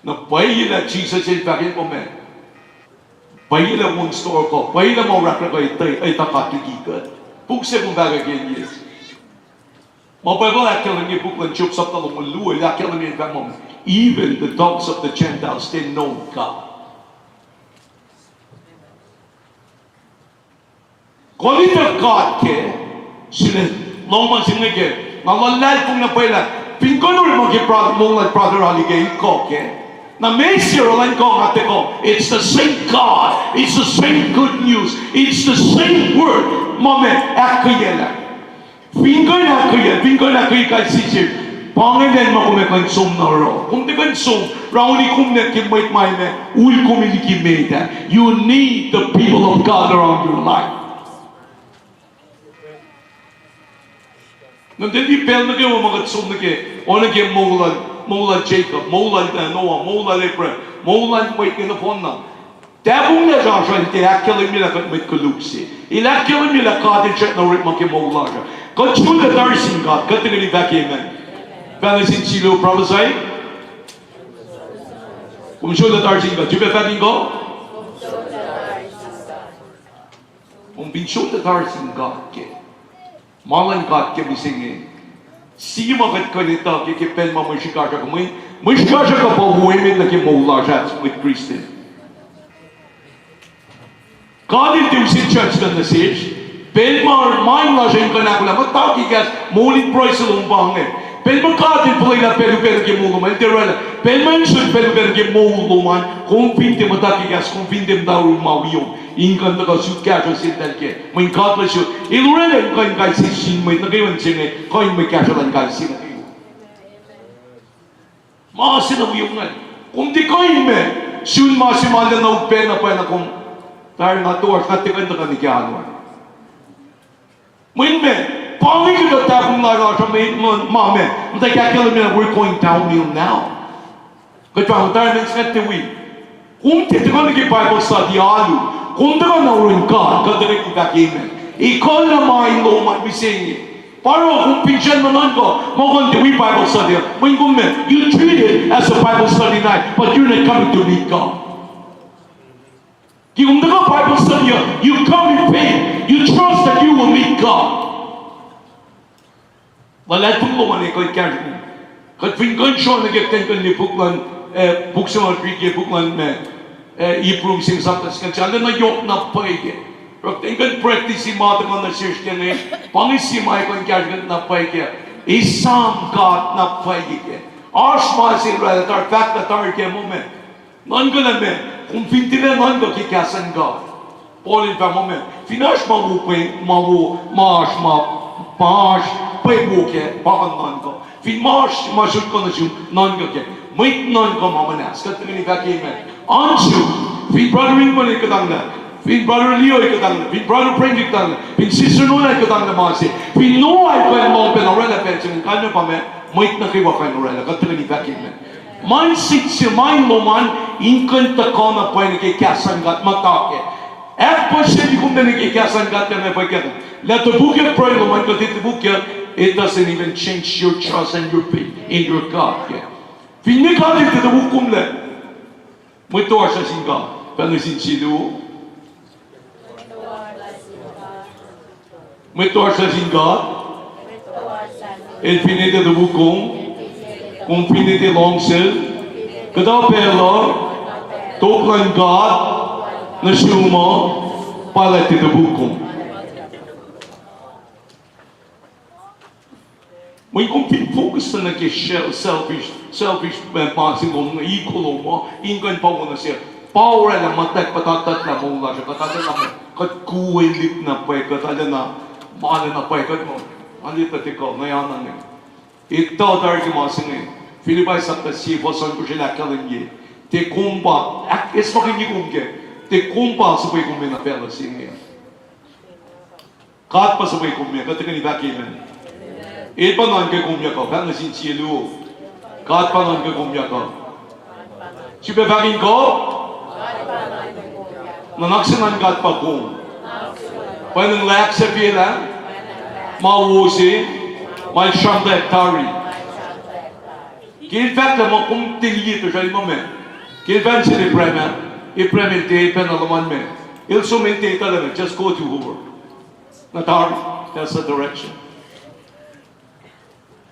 Na bayila Jesus ay pakin po men. Bayila mong store ko. Bayila maurak ra ka ito ay takatigigan. Pugse kong bagay kaya yes. Mababa akala niya buklan chup sa talong maluwa. Akala niya ka mo. Even the dogs of the Gentiles, they know God. Kung ito God ke, sila, longman sila ke, nalalal kong napayla, pingkono rin mag-i-brother, mong brother haligay ko ke, na may sirolan ko ang ate ko, it's the same God, it's the same good news, it's the same word, mame, akayela. Pingkoy na kuya kasi Panginoon mo kumikonsum na ro. Kung di konsum, rauni kumnet kimait may me, ul kumikimeta. You need the people of God around your life. Nandiyan pel na kayo magatsum na kayo. O na kayo maulan Jacob, maulan Noah, maulan Abraham, maulan wait na pon na. Dabong na siya siya, hindi akilim nila kat may kulupsi. Ilakilim nila katin siya na rin makimaulan siya. Kachula darsin God, katingin ni Becky amen. Palasin silo prophesy. Kung sulat arsin ka, juga fatin ko? Kung binsulat arsin ka, malan ka bisingin. Sige makat ka nito, kikipel mo shikasha ka. May shikasha ka pa huwemit na kimula siya with Christian. God into si church na nasage. Pel mo, main la siya yung kanakula. Matawag ikas, mulit proy sa lumbang Pel magkatin pala na pelu-pelu ke muluman. Terwala. Pel mention pelu-pelu ke muluman. Kung pinte matakigas, kung pinte mdaru mawiyong. Inkan na ka shoot casual sintal ke. May katla shoot. Ilurela yung kain kasi sinmay. Nagayon sinay. Kain may casual ang kasi sinay. Mga sinawiyong nga. Kung di kain me. Sun masimala na upena pa na kung. Dahil na tuwars. Natikan na ka ni Kianwar. When me. Pangin ka tapong laro sa may mame. We're going downhill now. Kaya tayo sa tiwi. Kung titigan ng Bible study alu, kung titigan na rin ka, kadari ikakimen. Ikaw na mga ilo magbisingi. Paro kung pinsan manan ko, mo tiwi Bible study. When you treat it as a Bible study night, but you're not coming to meet God. Kung titigan Bible study, you come in faith. You trust that you will meet God. Wala itong luman ikaw ikarong. Kat fingan siya nagkakten ni Buklan, Buksan at Riki, Buklan, Iprong sing saptas kan siya, na yok na paige. Tingkan practice si mata ko na search ka na, pangisi may ko ikarong na paige. Isam God na paige. Ars masin rada tar fact na tar ke moment. Nan ko na me, kung pintila nan ko kikasan God. Paulin pa moment. Finash mawupin, maash, maash, paibuke, pakan nan ko. Fin maash, masud ko na siya, nan ko ke. May nan ko mamanas. Katingin ni kakimen. Ansu, fin brother Ringman ikatang na. Fin brother Leo ikatang na. Fin brother Frank ikatang na. Fin sister Nuna ikatang na masi. Fin Noah ikatang na penorela pensing. Kanya pa me, may nakiwa kayo norela. Katingin ni kakimen. Man sitsi, man loman, inkanta ko na pa nakikasanggat matake. At pa siya di kong nakikasanggat ka na pa kaya. Let the book of prayer, loman ka dito book it doesn't even change your trust and your faith in your God. Finikali dito hukum le. May tuwa siya sin God. Panasin silu. May tuwa siya sin God. Infinite the hukum. Infinite long sel. Kada pelo. Toklan God. Na siyuma. Pala dito hukum. May kung focus na selfish passing on na equal mo, ingkan pa mo na siya. Power na matat patatat na mo la siya. Katala na mo, katkuwilit na pa, katala na, maala na pa, kat mo. Alit na tikaw, nayanan niya. Ito dargi mo singi. Filipay sa kasi, bosan ko sila kalingye. Te kumpa, es makinyi kumke. Te kumpa sabay kumbe na pela singi. Kat pa sabay kumbe, katika ni bakimen. Ipa nan ke kumya ko, kan sin sielu. Kat pa nan ke kumya ko. Sibe bagin ko? Nanaksanan kat pa kum. Panang lak sa pila, mawusi, may shantek tari. Kilfat la mo kum tilyi to siya mo me. Kilfat si prema, ipremente pen alaman me. Also mente talaga, just go to Hoover. Natari, that's the direction.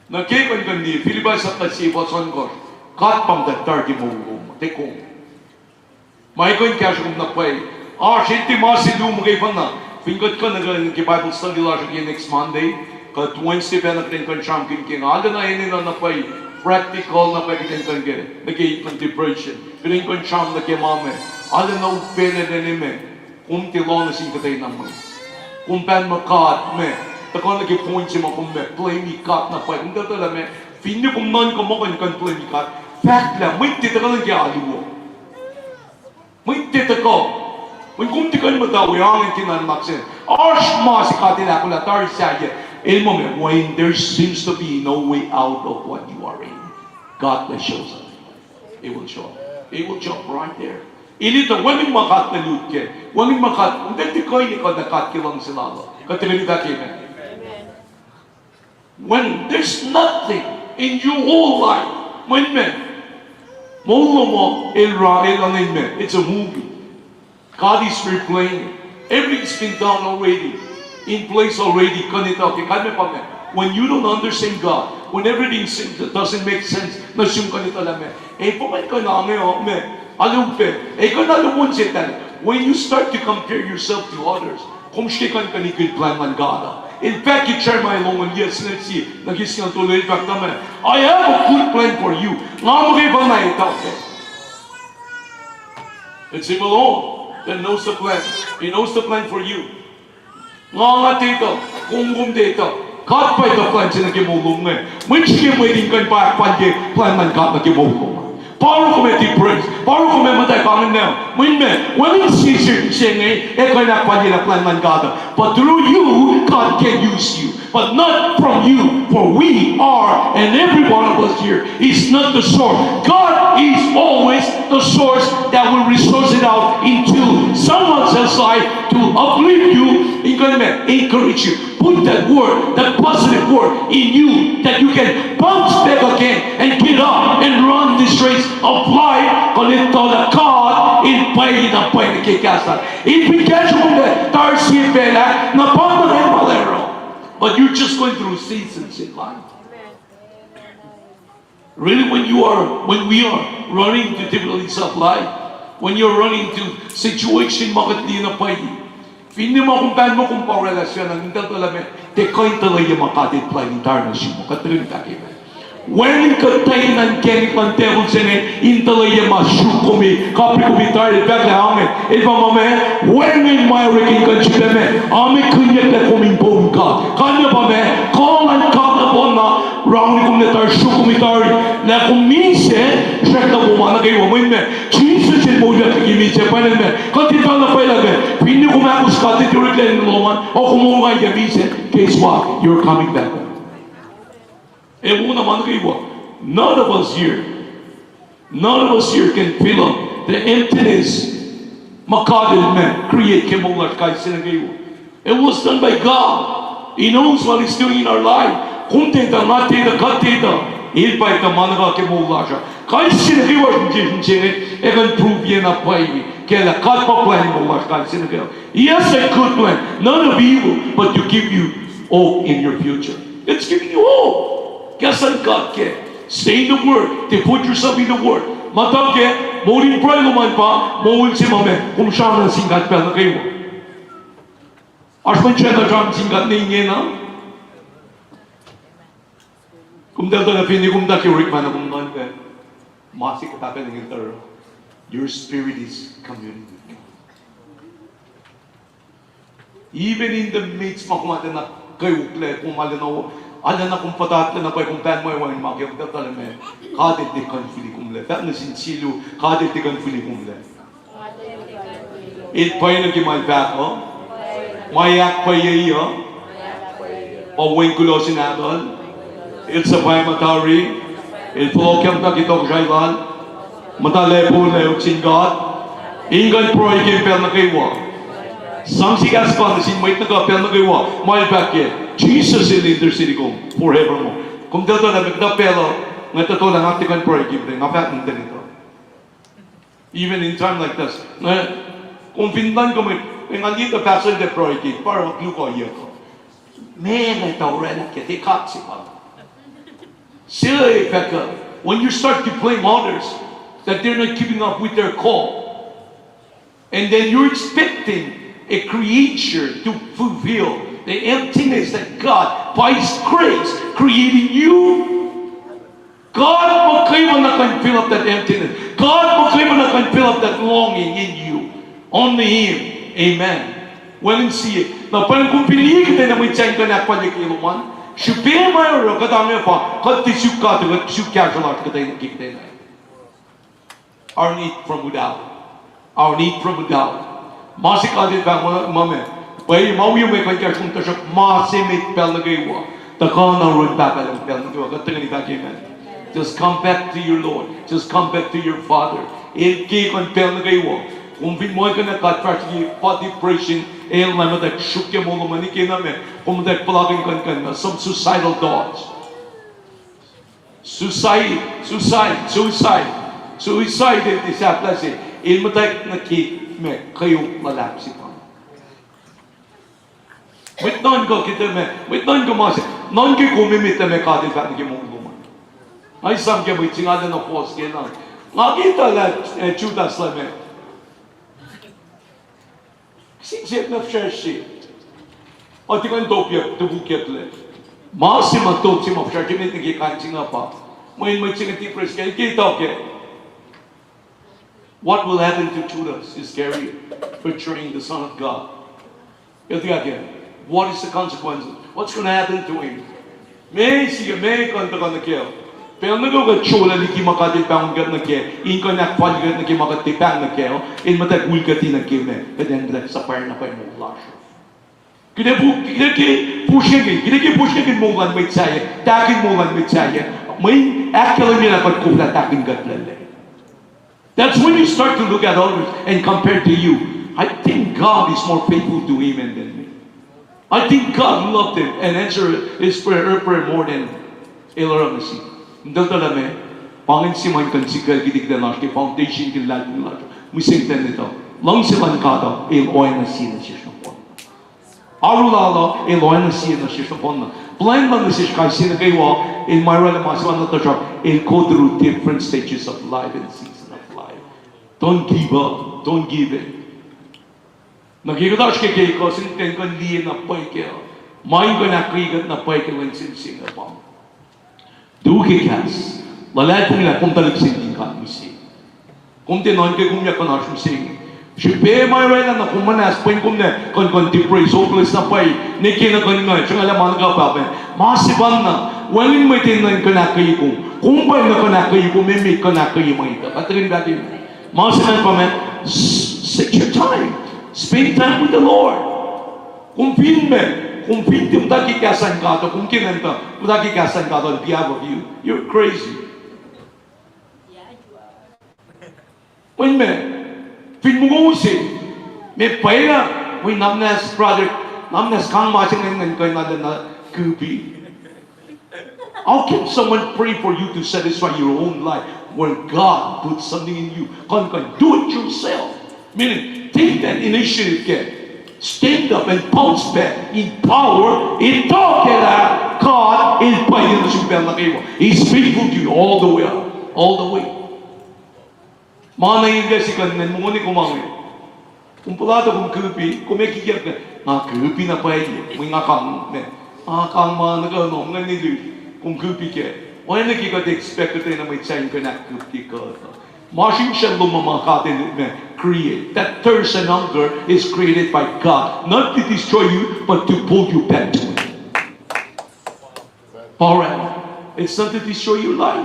Nagkikon kan ni Filipay sa tasibo son ko. Kat pang datar di mo tekong. May ko in cash kung napay. Shinti masidu mo kay na. Pingot ka na galing kay Bible study la siya next Monday. Kat Wednesday pa natin kan champion king. Ada na yun na napay. Practical na pa kitin kan kaya. Nagay contemplation. Kitin kan cham na kay mame. Ada na upene na ni me. Kung tilo na sing katay naman. Kung pan makat me. Takon lagi point si makum me play me cut na pa hindi tala me finne kung non ko mo kan play me cut fact la may tita ka lang kaya aluwo may tita ko may kung tikan mo daw yung kinan maksin arsh ma si katina ko la tar siya ilmo me when there seems to be no way out of what you are in God will show us it will show right there ilito waling makat na lut ke waling makat hindi tikoy ni ko nakat kilang silalo katilin ka kime. When there's nothing in your whole life, when it's a movie. God is replaying it. Everything's been done already, in place already. When you don't understand God, when everything doesn't make sense, when you start to compare yourself to others, God. In fact, you share my long and yes, let's see. I have a good plan for you. It's him alone that knows the plan. He knows the plan for you. God pa ito plan siya nagimulong eh. Which game waiting kan pa plan man God nagimulong. Paru ko may praise. Paru ko may matay pangin na. When sisir singing, eko na pagila plan man God. But through you, God can use you. But not from you, for we are, and every one of us here is not the source. God is always the source that will resource it out into someone else's life to uplift you, encourage you. Put that word, that positive word in you that you can bounce back again and get up and run this race of life. Because it's all the God in pain na pain na kikasa. If we catch on the Tarsi Bela, na Malero. But you're just going through seasons in life. Really, when we are running to difficulties of life, when you're running to situation makatli na pain, hindi mo kung paano mo kung pa-relasyon ang hindi talaga te koin talaga makatid planetar na siya mo katulad ka when ka tayo ng kenik ng tebol sene in talaga masyukumi kapri kumitar back na amin iba mame when in my reking kanchile me ame kunya ka kumimpong ka kanya pa me call and call na po na round kumitar shukumitar na kuminse siya ka bumana kayo mo me Jesus in mo ya kiminse pa na me katita na pa ilaga hindi ko makus ka dito rin lulungan o kumungay kiminse guess what you're coming back. None of us here can fill up the emptiness Makadil man create Kemolat Kai Sinagayo. It was done by God. He knows what He's doing in our life. Kunteta, Nateta, Kateta, Ilpai Tamanaga Kemolasha. Kai Sinagayo Jinjin, it can prove Yena Pai, Kela Katpa plan Molat Kai Sinagayo. Yes, a good plan, none of evil, but to give you hope in your future. It's giving you hope. Guess what God can? Stay in the Word. To put yourself in the Word. Matap ke, morin pray naman pa, mawul si mame, kung siya na singkat pa na kayo. Asman siya na siya singkat na ingay na. Kung dito na pindi, kung dati Rick man na kung man ka, masik katapin ng ito. Your spirit is communing with God. Even in the midst, makumata na kayo, kung malinaw, ala na kung patatla na pa kung pan mo yung magyam tatala me kadet de konfili kumle that na sinsilu kadet de konfili kumle it pay na gimal back ho mayak pa yeyo o wen kulosin adol it's a pay matari it prokem ta kitong jailan matale po na yung singat ingan pro ikin pel na kaywa samsigas pa na sinmait na ka pel na kaywa may back ye Jesus in the intercity ko forevermore. Kung dito na nagdapelo, ngayto to lang atikan prayer give them. Ngapat ng dito. Even in time like this, kung pindan ko may ngandito pastor the prayer give para magluko iyo ko. Man, ito rin kiti kaksi pa. Sila peka. When you start to blame others that they're not keeping up with their call, and then you're expecting a creature to fulfill the emptiness that God, by His grace, created you. God na can fill up that emptiness. God na can fill up that longing in you. Only Him. Amen. Well, and see it. Now, parang kung pinili kita na may tiyan ka na palikiluman, siya mayroon ka dami pa, katisyo ka, katisyo casual ka tayo nakikita na. Our need from without. Our need from without. Masik adit ba, mame? Why mau yung may kanya kung tasok masimit pel na gaywa. Taka na ron back alam pel na gaywa. Kata nga ni Taki man. Just come back to your Lord. Just come back to your Father. Ilki kon pel na gaywa. Kung pinmoy ka na katfars ki pati depression, el na madak shukya mo lumanikin namin. Kung madak palaging kan na some suicidal thoughts. Suicide iti sa klase. Il madak nakik me kayo malapsi pa. Wait non ko kita me, wait non ko mas, non ko kumimita me kadil ka ng mong ay sam ke wait singa na post ke na. Nakita la Judas la me. Since na church. O ti kan topia to buket le. Masima to si mo church me ti kan singa pa. May singa ti press ke kita ke. What will happen to Judas is scary, betraying the Son of God. What is the consequences? What's going to happen to him? May kanta ka na kill. Pero nagawa chola liki makati panggat na ke, inko na kwaligat na ke makati pang na ke, in mata gulgati na ke me, kadang black sa par na pa mo flash. Kita pushing mo lan may saya, takin mo lan may saya, may actually na pag kula takin gatlale. That's when you start to look at others and compare to you. I think God is more faithful to him than me. I think God loved him and answered his prayer more than Elohim. Dala me, pangin si man kan sikal kidik na lash, foundation kin latin lash. Mising ten nito. Lang si man kada, Elohim na siya na siya pon. Arulala, Elohim na siya na siya pon na. Blind man na siya kasi na kayo, in my realm, masman na tasha, in go through different stages of life and season of life. Don't give up. Don't give in. Nagigadash ke kayo ko, sinten kan liyan na pay kayo. Main ko na krigat na pay kayo ang sinsing na pang. Duke kas, lalai kung na kung talag singing ka misi. Kung tinon kay kung yakan arsh misi. Sipe may rela na kung manas pwing kung na kon depress hopeless na pay niki na kon na chung alam ka pa masiban na walin may tinan ka na kayo kung pa na ka na kayo may ka na kayo may ita. Patarin dati masiban pa man set your time. Spend time with the Lord. Kung filme kung pinti mo kikasan ka to, kung kinanta mo kikasan ka to on behalf of you, you're crazy. Yeah, you are. When me, film mo usi, may pera, may namnas project, namnas kang masing ng kayo na kubi. How can someone pray for you to satisfy your own life when God puts something in you? Can do it yourself. Meaning, take that initiative, kid. Stand up and bounce back in power. In talking that God is fighting the super kayo. He's faithful to you all the way up. All the way. Mana yung desi kan nan mo ni kumangin. Kung pulado kung kupi, kung may kikiyap ka, kupi na pa yun. May ngakang, ngakang mga nag-ano, mga nilu, kung kupi ka. Wala na kika expect ko tayo na may tsayin ka na kupi ka. Machine siya lumamakatin create. That thirst and hunger is created by God. Not to destroy you, but to pull you back to Him. Alright. It's not to destroy your life.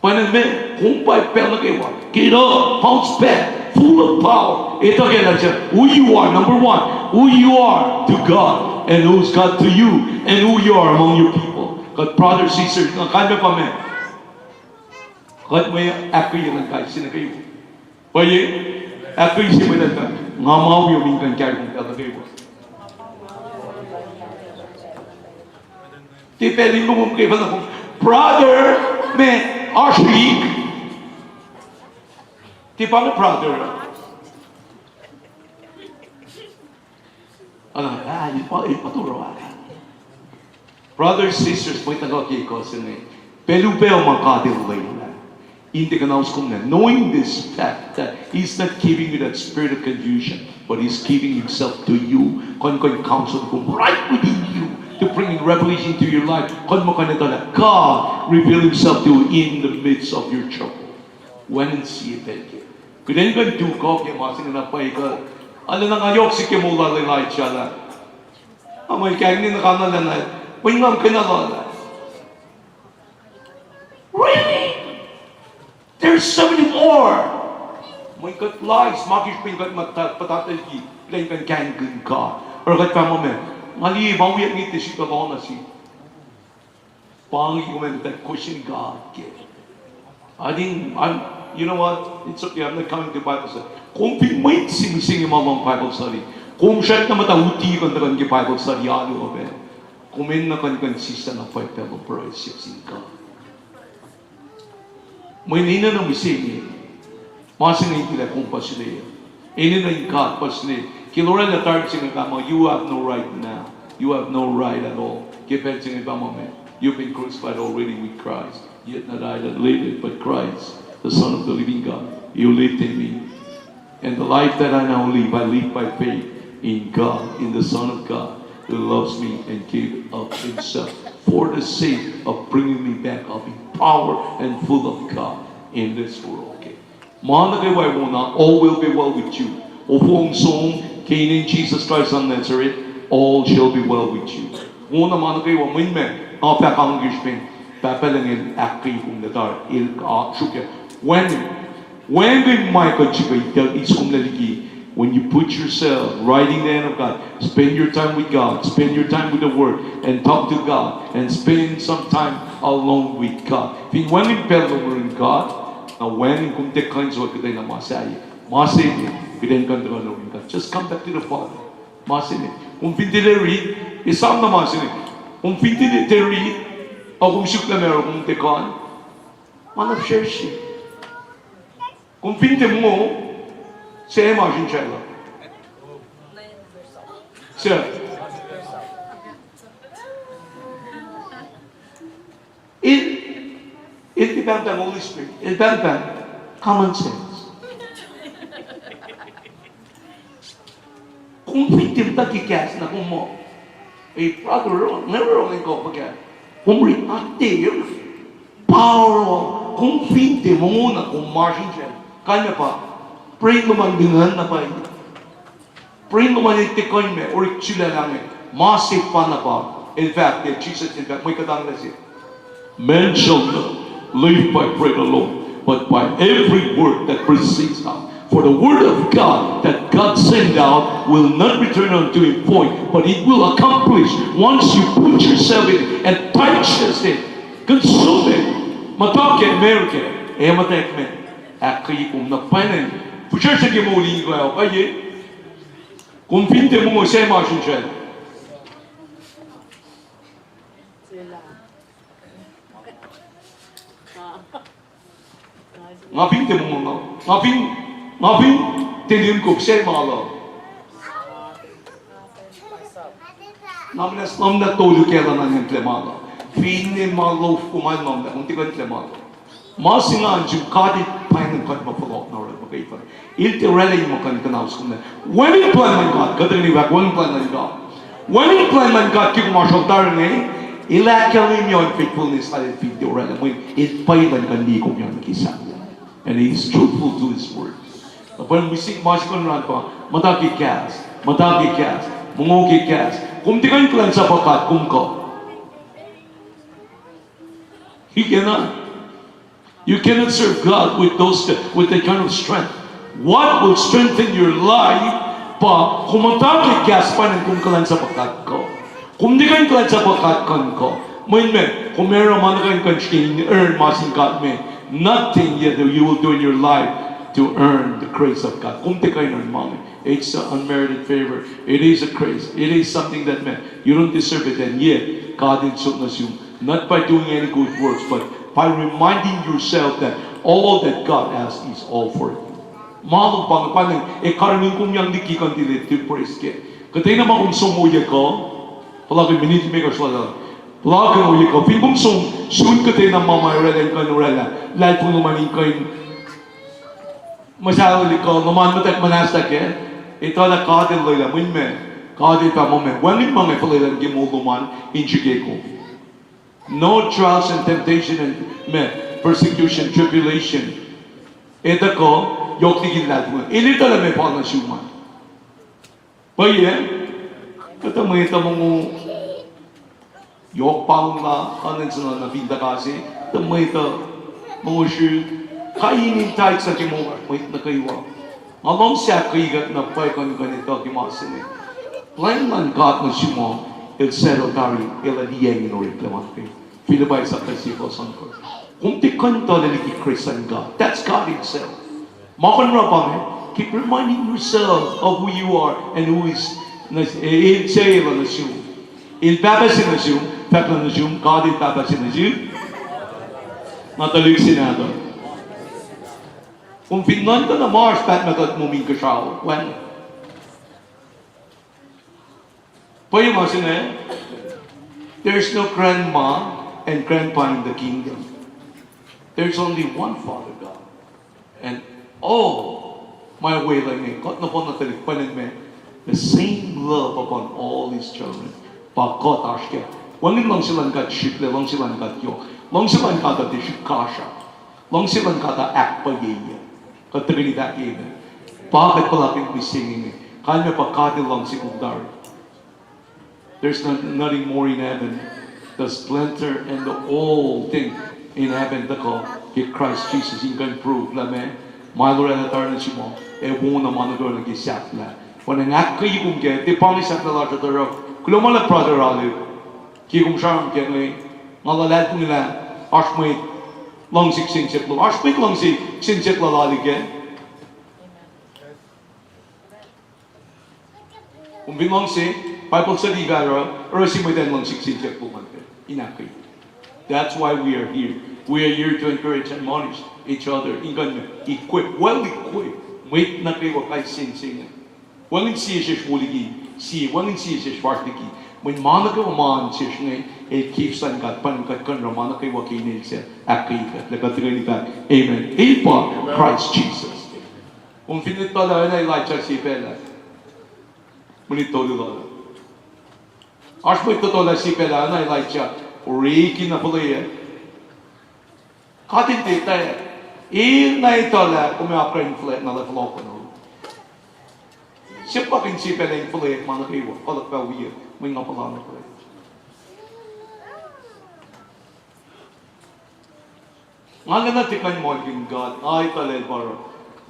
Paname, kumpay pela kayo. Get up, bounce back, full of power. Ito kaya siya. Who you are, number one. Who you are to God, and who's God to you, and who you are among your people. God, brothers, sisters, kanya pa man. Kahit may ako yun ang kahit sina kayo. Pwede, ako yung simulan ka. Nga mau yung minkan kaya kung kaya kayo. Di pwede mo mong kayo na kung, brother, may Ashley. Di pa mo brother. Ipaturo ka. Brothers, sisters, may tagaw kayo ko sila. Pelupeo makadilay na. Hindi ka nauskom na. Knowing this fact that He's not giving you that spirit of confusion, but He's giving Himself to you. Kon counsel kung right within you to bring revelation to your life. Kon mo kanito na God reveal Himself to you in the midst of your trouble. When and see it again. Kung hindi ka duko, kaya masing napay ka. Ano nang ayok si Kimula lalay siya lang. Amay kaya hindi nakanala na. Pingam kinalala. Really? There's so many more. May kat lies, makis pingkat patatalki, plain kan kangan ka. Or kat pa mo men, mali bawiyat ni tisi ka na si. Pangi ko men that question God give. You know what? It's okay. I'm not coming to Bible study. Kung pinmait sing-sing yung mamang Bible study, kung siya na matauti kan na kan Bible study, ano ko men? Kung men na kan sista na fight fellow bro, sing God. May nina na mising masing na itila kung pasili. Ini na yung God pasili. Kilora na tarp sing kama, you have no right now. You have no right at all. Kipet sing kama man. You've been crucified already with Christ. Yet not I that liveth, but Christ, the Son of the living God. You lived in me. And the life that I now live, I live by faith in God, in the Son of God, who loves me and gave up Himself for the sake of bringing me back up in power and full of God in this world. Okay. All will be well with you. Upong song, in Jesus Christ of Nazareth, all shall be well with you. papalangin akri kung natar il shukya when we Michael chiba is kung laliki when you put yourself right in the hand of God, spend your time with God, spend your time with the Word, and talk to God, and spend some time alone with God. When in pello in God, now when in kung te kinds of kay na masay kiden kan God, just come back to the Father. Masay kung pintile read, isam na masay kung pintile te read, o kung syuk na meron kung te kan, manap share siya. Kung pintile mo, siya imagine siya lang. Siya. It depends on the Holy Spirit. It depends on common sense. Kung victim ta kikas na kung mo, brother, never only go again. Kung rin active, power, kung victim mo muna, kung margin siya, kanya pa, pray naman dengan na pa yun. Pray naman itikoy me, or chila lang eh. Massive pa na pa. In fact, Jesus, in fact, may katang na siya. Man shall not live by bread alone, but by every word that proceeds out. For the word of God that God sent out will not return unto him void, but it will accomplish once you put yourself in and digest it, consume it. Matake America, matek me. Akay kung napanan. Pucha siya kimuli ko ayaw pa ye. Kung pinte mo siya masin siya. Nga pinte mo nga. Nga tilim ko siya malo. Namna tolu kaya na ng tlemalo. Pine malo kuman namna kung tikan tlemalo. Masingan yung kadit painin kan mapalok na rin magkaipan. Iltirelay mo kan kanaus kung na. When in plan man God, kadang niwag, when in plan man God. When in plan man God, kung masyaltar na ilakalim yun faithfulness at iltirelay mo. Ilpailan kan di kong yan nakisa. And He is truthful to His word. When we see masikon ran pa, mataki kas, mungoki kas. Kung di kayo klan sa pakat, kung ko. You cannot serve God with that kind of strength. What will strengthen your life? Pa, kumatake gas pa ng kung kalan sa pakat ko. Kung di kayo kalan sa pakat ko. Kung meron man kayo kan earn masing God me. Nothing yet you will do in your life to earn the grace of God. Kung di kayo earn money. It's an unmerited favor. It is a grace. It is something that you don't deserve it, and yet God insults you. Not by doing any good works, but by reminding yourself that all that God has is all for you. Malo bang panang karning kung yang dikikan dili to praise God. Katay naman kung sumuya ko, palagi minute maker sala. Palagi uya ko, kung sun katay na mamayra den kanurela. Lahat po naman ikaw masali ko, naman matak manasta ke. Ito na kadil lola, kadil pa moment. When mga palilan gimuluman, inchige ko. No trials and temptation and persecution, tribulation. Ito ko, yok tigil lahat mo. Ilito lang may pala siuman. Baye, ito mo ito mong yok pang na kanan sa nabinda kasi. Ito mo ito mga siya kainin tayo sa kimo na kaywa. Along siya kayigat na pa'y ganito kimasin eh. Plain man God na siya mo, il settle tari, il adiyay no reklamat kayo. Pilibay sa kasikosan ko. Kung di kanta laliki Christian God, that's God Himself. Makanra pa keep reminding yourself of who you are and who is, il siya ila na siya. Il papasin na siya, pekla na siya, God il papasin na siya. Natalig sinado. Kung Finland ka na Mars, pat magat muming ka siya. When? Pwede mo siya there's no grandma and grandpa in the kingdom. There's only one Father God. And my way like me, God na po natalipanin me, the same love upon all His children. Pagkot ashke. Wangin lang silang kat shikle, lang silang kat yok. Lang silang kat at shikasha. Lang silang kat at akpayaya. Katagin that even. Bakit palapit we singing? Kanya pa kadil lang si Kundar. There's nothing more in heaven the splendor and the all thing in heaven the call get Christ Jesus in can prove la me my Lord and Eternal Shimo e wona manago na gisap la when an act you can get the promise of the Lord of the rock global brother ali ki kum sham ke ngai malalat nila ashmit long six sinchek lo ashmit long six sinchek la ali ke Bilang say Bible study gara or si mo din lang sinchek po man inakay. That's why we are here. We are here to encourage and admonish each other. Equip, well equipped. Wait na kayo kay sin. Walang siya siya shuligi. Walang siya siya shwartigi. When mana kayo man siya ngay, it keeps on God pankat kan ramana kayo wakinin siya. Akay lagatrin ka. Amen. Ipa Christ Jesus. Kung finit pala na Elijah si Pela. Munit todo lalo. Acho muito toda si Pela na Elijah. Reiki na pala yan. Katin tita yan. Na ito la kung may apra-inflate na level ko no. Siya pa kinsipa na inflate mana kayo. Kalak pa wiya. May nga pala na pala. Nga na tikan mo yung God. Ay talay para.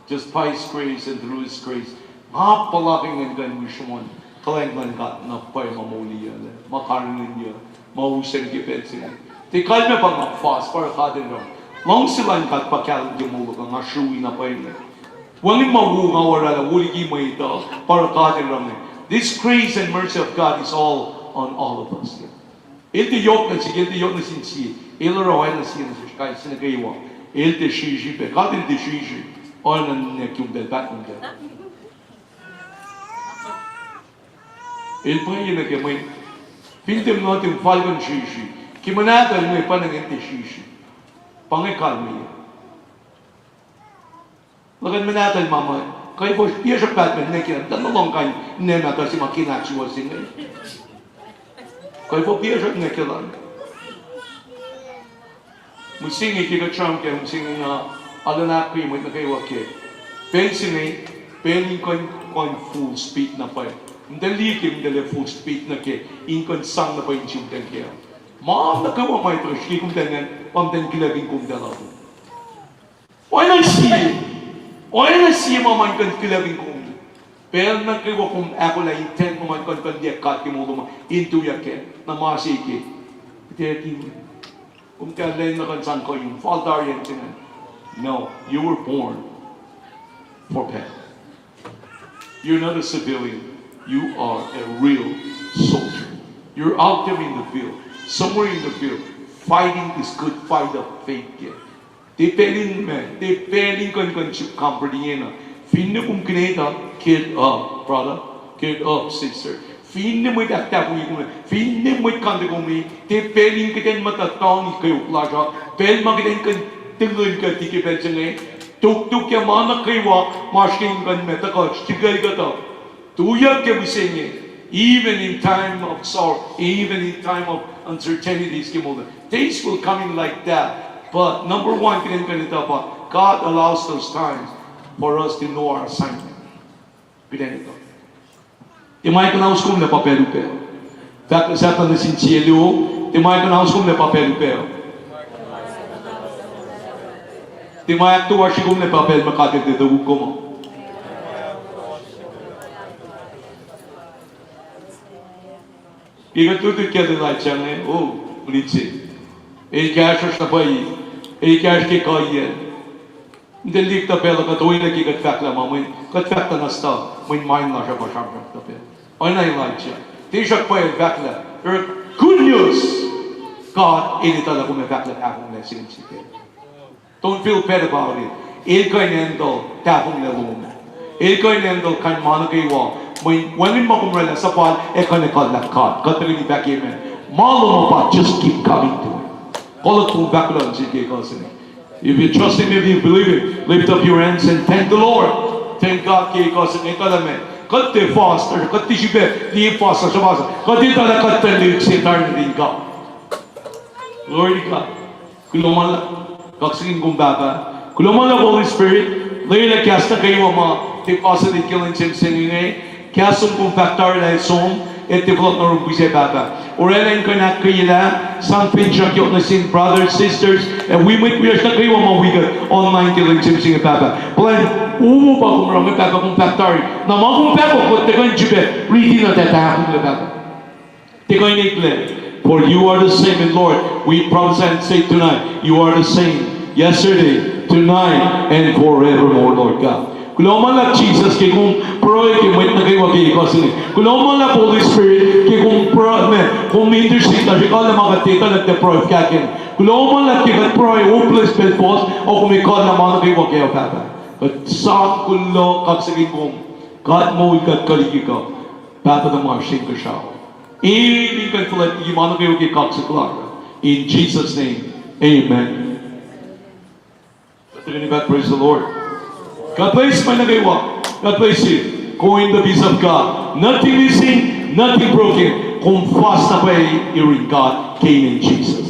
Just by His grace and through His grace. Nga pala kong nga wish mo. Kalang God na pa'y mamuli yan. Makarinig yan. Mahusay gipet sila. Di kalme pa nga fast para kadin rin. Long sila yung katpakyalang jumulog ang ashuwi na pa yun. Walang mawunga wala na wuligi mo ito para kadin rin. This grace and mercy of God is all on all of us. Ilte yok na sinsi. Ilo raway na siya na siya kahit sinagaywa. Ilte shishi pe. Kadin di shishi. O na nekyong belbat ng gaya. Ilpa yun na kaya may Pintim natin falcon shishi. Kimanata mo panangente shishi. Pangekal mo yan. Lagan manatan mama. Kaya po siya sa Batman na kinam. Tanong kayo nemata si makinachi was in it. Kaya po siya na kilan. Musingi kika charm kaya musingi nga alanak ko yung na kayo wakil. Pensin pening koin full speed na pa Dali kim dali full speed na ke inkon sang na pa yung chimten kaya. Maam na kawa may to shki kum tengen pamten kilabing kum dala. Oy na siya maman kan kilabing kum. Pero na kawa kum ako la intent maman kan dia kat ki mo into ya ke na masi ke. Ite ki kum ka len na kan sang ko yung faltar yan tinan. No, you were born for pet. You're not a civilian. You are a real soldier. You're out there in the field, somewhere in the field, fighting this good fight of faith. Depending on comprehending. Finna kung kinita, kid up, brother, kid up, sister. Finna mo'y takta kung ikong, finna mo'y kanda kung may, depending kitin matatawang kayo plaza, pel makitin kan tingin ka tikipel siya ngayon, tuk-tuk ya mana kayo, masking kan metakot, sigay ka to. Tuyak ke bisenye, even in time of sorrow, even in time of uncertainties, things will come in like that. But number one, God allows those times for us to know our assignment. Timay ka na uskom na papel-upel. Sa na sinsielo, timay ka na uskom na papel-upel. Timay ak tuwa sigom na papel makatid na dawag ko mo. Iga tudo que ele lá tinha, né? Oh, polícia. Ele quer achar esta pai. Ele quer que caia. Então liga a pela que tu ainda que kat lá mamãe, kat na sta, mãe mãe lá já baixar a pela. Olha aí lá tinha. Deixa pai ele kat lá. Good news. God, ele tá lá como kat lá tá com nesse sentido. Don't feel bad about it. Ele quer handle tá com ele lume. Ele quer handle kan mana que igual. When mo kumrela sa pal, economical like God. God really back amen. Malo mo pa, just keep coming to Him. Call it kung back lang, sige kasi. If you trust Him, if you believe it, lift up your hands and thank the Lord. Thank God kay kasi ito naman. Kati foster, kati sibe, di foster sa basa. Kati tala kati si eternity God. Glory to God. Kuluman lang, kaksingin kong baba. Kuluman lang Holy Spirit. Layla kasta kayo mga deposited killing singing eh. Kaya sung kung factor na song, et develop na rin bisa Papa. Orela ko na kayila, sang pinchak yung nasin brothers, sisters, and we might wish na kayo mawigat online kilang simsing Papa. Plan, umu pa kung marami Papa kung Papa na mga kung Papa kung tekoy jibe, ready na tatahapon na Papa. Tekoy nikle, for you are the same in Lord. We promise and say tonight, you are the same yesterday, tonight, and forevermore, Lord God. Kuloman la Jesus kay kung proy kay wait na kay wagi ko sini. Kuloman la Holy Spirit kay kung pro me kung intercede ta kay la makatita la te proy kakin. Kuloman la kay proy hopeless belfos o kung ikod na mga kay wagi Papa. But sa kulo kag sige kung God mo ikat kaligi ka. Papa the marching ka siya. Ini kan fulat yung mga kay wagi kag sa klara. In Jesus name. Amen. Praise the Lord. God bless my nagawa. God bless you. Go in the peace of God. Nothing missing, nothing broken. Kung fast na pa i-ring God came in Jesus.